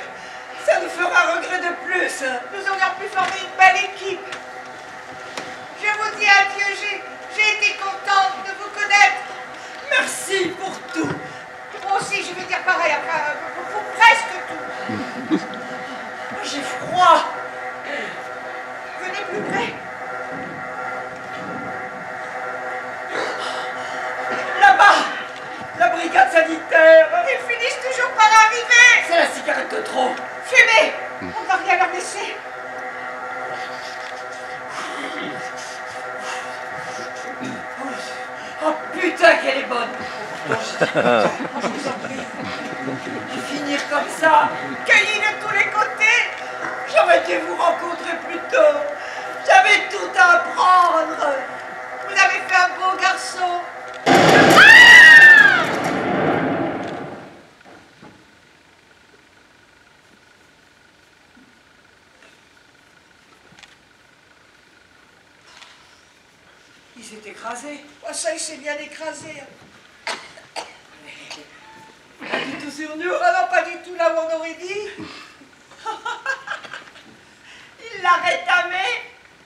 Speaker 3: Ça nous fera regret de plus.
Speaker 2: Nous aurions pu former une belle équipe. Je vous dis adieu. J'ai été contente de vous connaître.
Speaker 3: Merci pour tout.
Speaker 2: Moi aussi, je vais dire pareil. Enfin, pour presque tout.
Speaker 3: J'ai froid.
Speaker 2: Venez plus près.
Speaker 3: Là-bas, la brigade sanitaire.
Speaker 2: Ils finissent toujours par arriver.
Speaker 3: C'est la cigarette de trop.
Speaker 2: Fumez. On ne va rien leur laisser.
Speaker 3: Oh putain qu'elle est bonne. Je vous en prie. Finir comme ça.
Speaker 2: Cueillis de tous les côtés.
Speaker 3: J'aurais dû vous rencontrer plus tôt. J'avais tout à apprendre.
Speaker 2: Vous avez fait un beau garçon.
Speaker 3: Il s'est écrasé.
Speaker 2: Oh, ça, il s'est bien écrasé.
Speaker 3: Pas du tout sur nous.
Speaker 2: Oh non, pas du tout là où on aurait dit.
Speaker 3: Il l'a rétamé.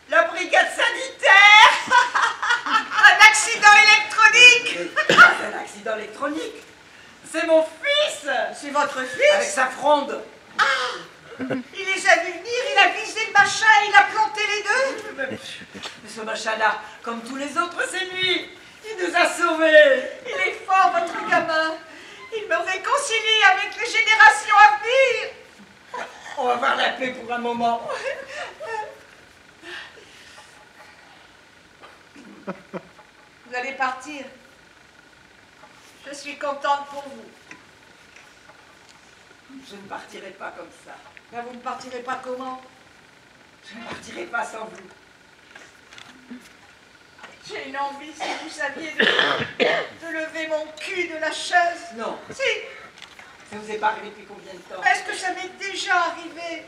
Speaker 3: La brigade sanitaire.
Speaker 2: Un accident électronique.
Speaker 3: C'est un accident électronique. C'est mon fils.
Speaker 2: C'est votre
Speaker 3: Avec
Speaker 2: fils.
Speaker 3: sa fronde.
Speaker 2: Il les a vus venir, il a visé le machin, il a planté les deux.
Speaker 3: Mais ce machin-là, comme tous les autres, c'est lui. Il nous a sauvés.
Speaker 2: Il est fort, votre gamin. Il me réconcilie avec les générations à venir.
Speaker 3: On va voir la paix pour un moment.
Speaker 2: Vous allez partir. Je suis contente pour vous.
Speaker 3: Je ne partirai pas comme ça.
Speaker 2: Mais vous ne partirez pas comment?
Speaker 3: Je ne partirai pas sans vous.
Speaker 2: J'ai une envie, si vous saviez, de lever mon cul de la chaise.
Speaker 3: Non,
Speaker 2: Si,
Speaker 3: ça vous est pas arrivé depuis combien de temps?
Speaker 2: est-ce que ça m'est déjà arrivé?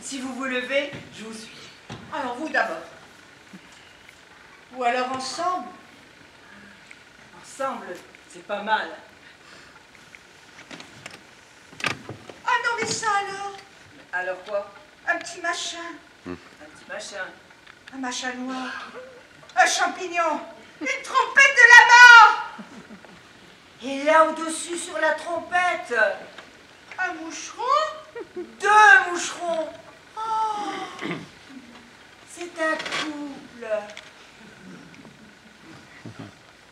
Speaker 3: Si vous vous levez, je vous suis.
Speaker 2: Alors vous d'abord. Ou alors ensemble.
Speaker 3: Ensemble, c'est pas mal.
Speaker 2: Ah non, mais ça alors?
Speaker 3: Alors quoi?
Speaker 2: Un petit machin.
Speaker 3: Un petit machin.
Speaker 2: Un machin noir. Un champignon. Une trompette de la mort.
Speaker 3: Et là au-dessus sur la trompette,
Speaker 2: Un moucheron.
Speaker 3: 2 moucherons. Oh, c'est un couple.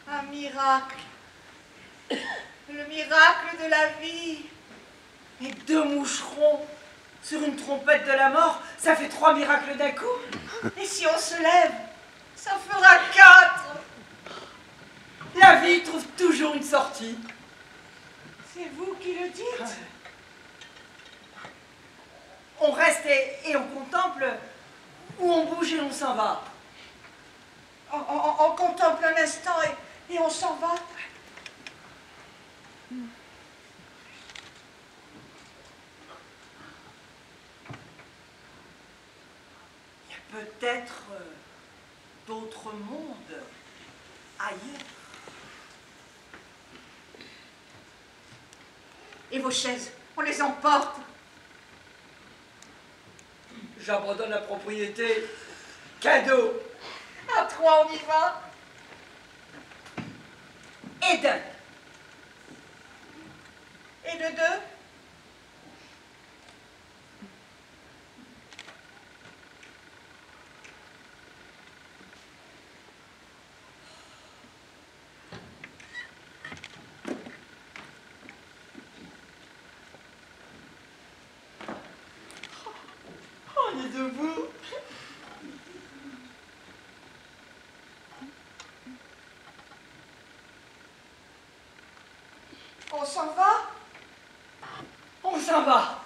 Speaker 2: Un miracle. Le miracle de la vie.
Speaker 3: Et 2 moucherons sur une trompette de la mort, ça fait 3 miracles d'un coup.
Speaker 2: Et si on se lève, ça fera 4.
Speaker 3: La vie trouve toujours une sortie.
Speaker 2: C'est vous qui le dites?
Speaker 3: On reste et on contemple, ou on bouge et on s'en va.
Speaker 2: On contemple un instant et on s'en va.
Speaker 3: Il y a peut-être d'autres mondes ailleurs.
Speaker 2: Et vos chaises, on les emporte.
Speaker 3: J'abandonne la propriété. Cadeau.
Speaker 2: À trois, on y va.
Speaker 3: Et d'un.
Speaker 2: Et de deux.
Speaker 3: On est debout.
Speaker 2: On s'en va.
Speaker 3: On s'en va.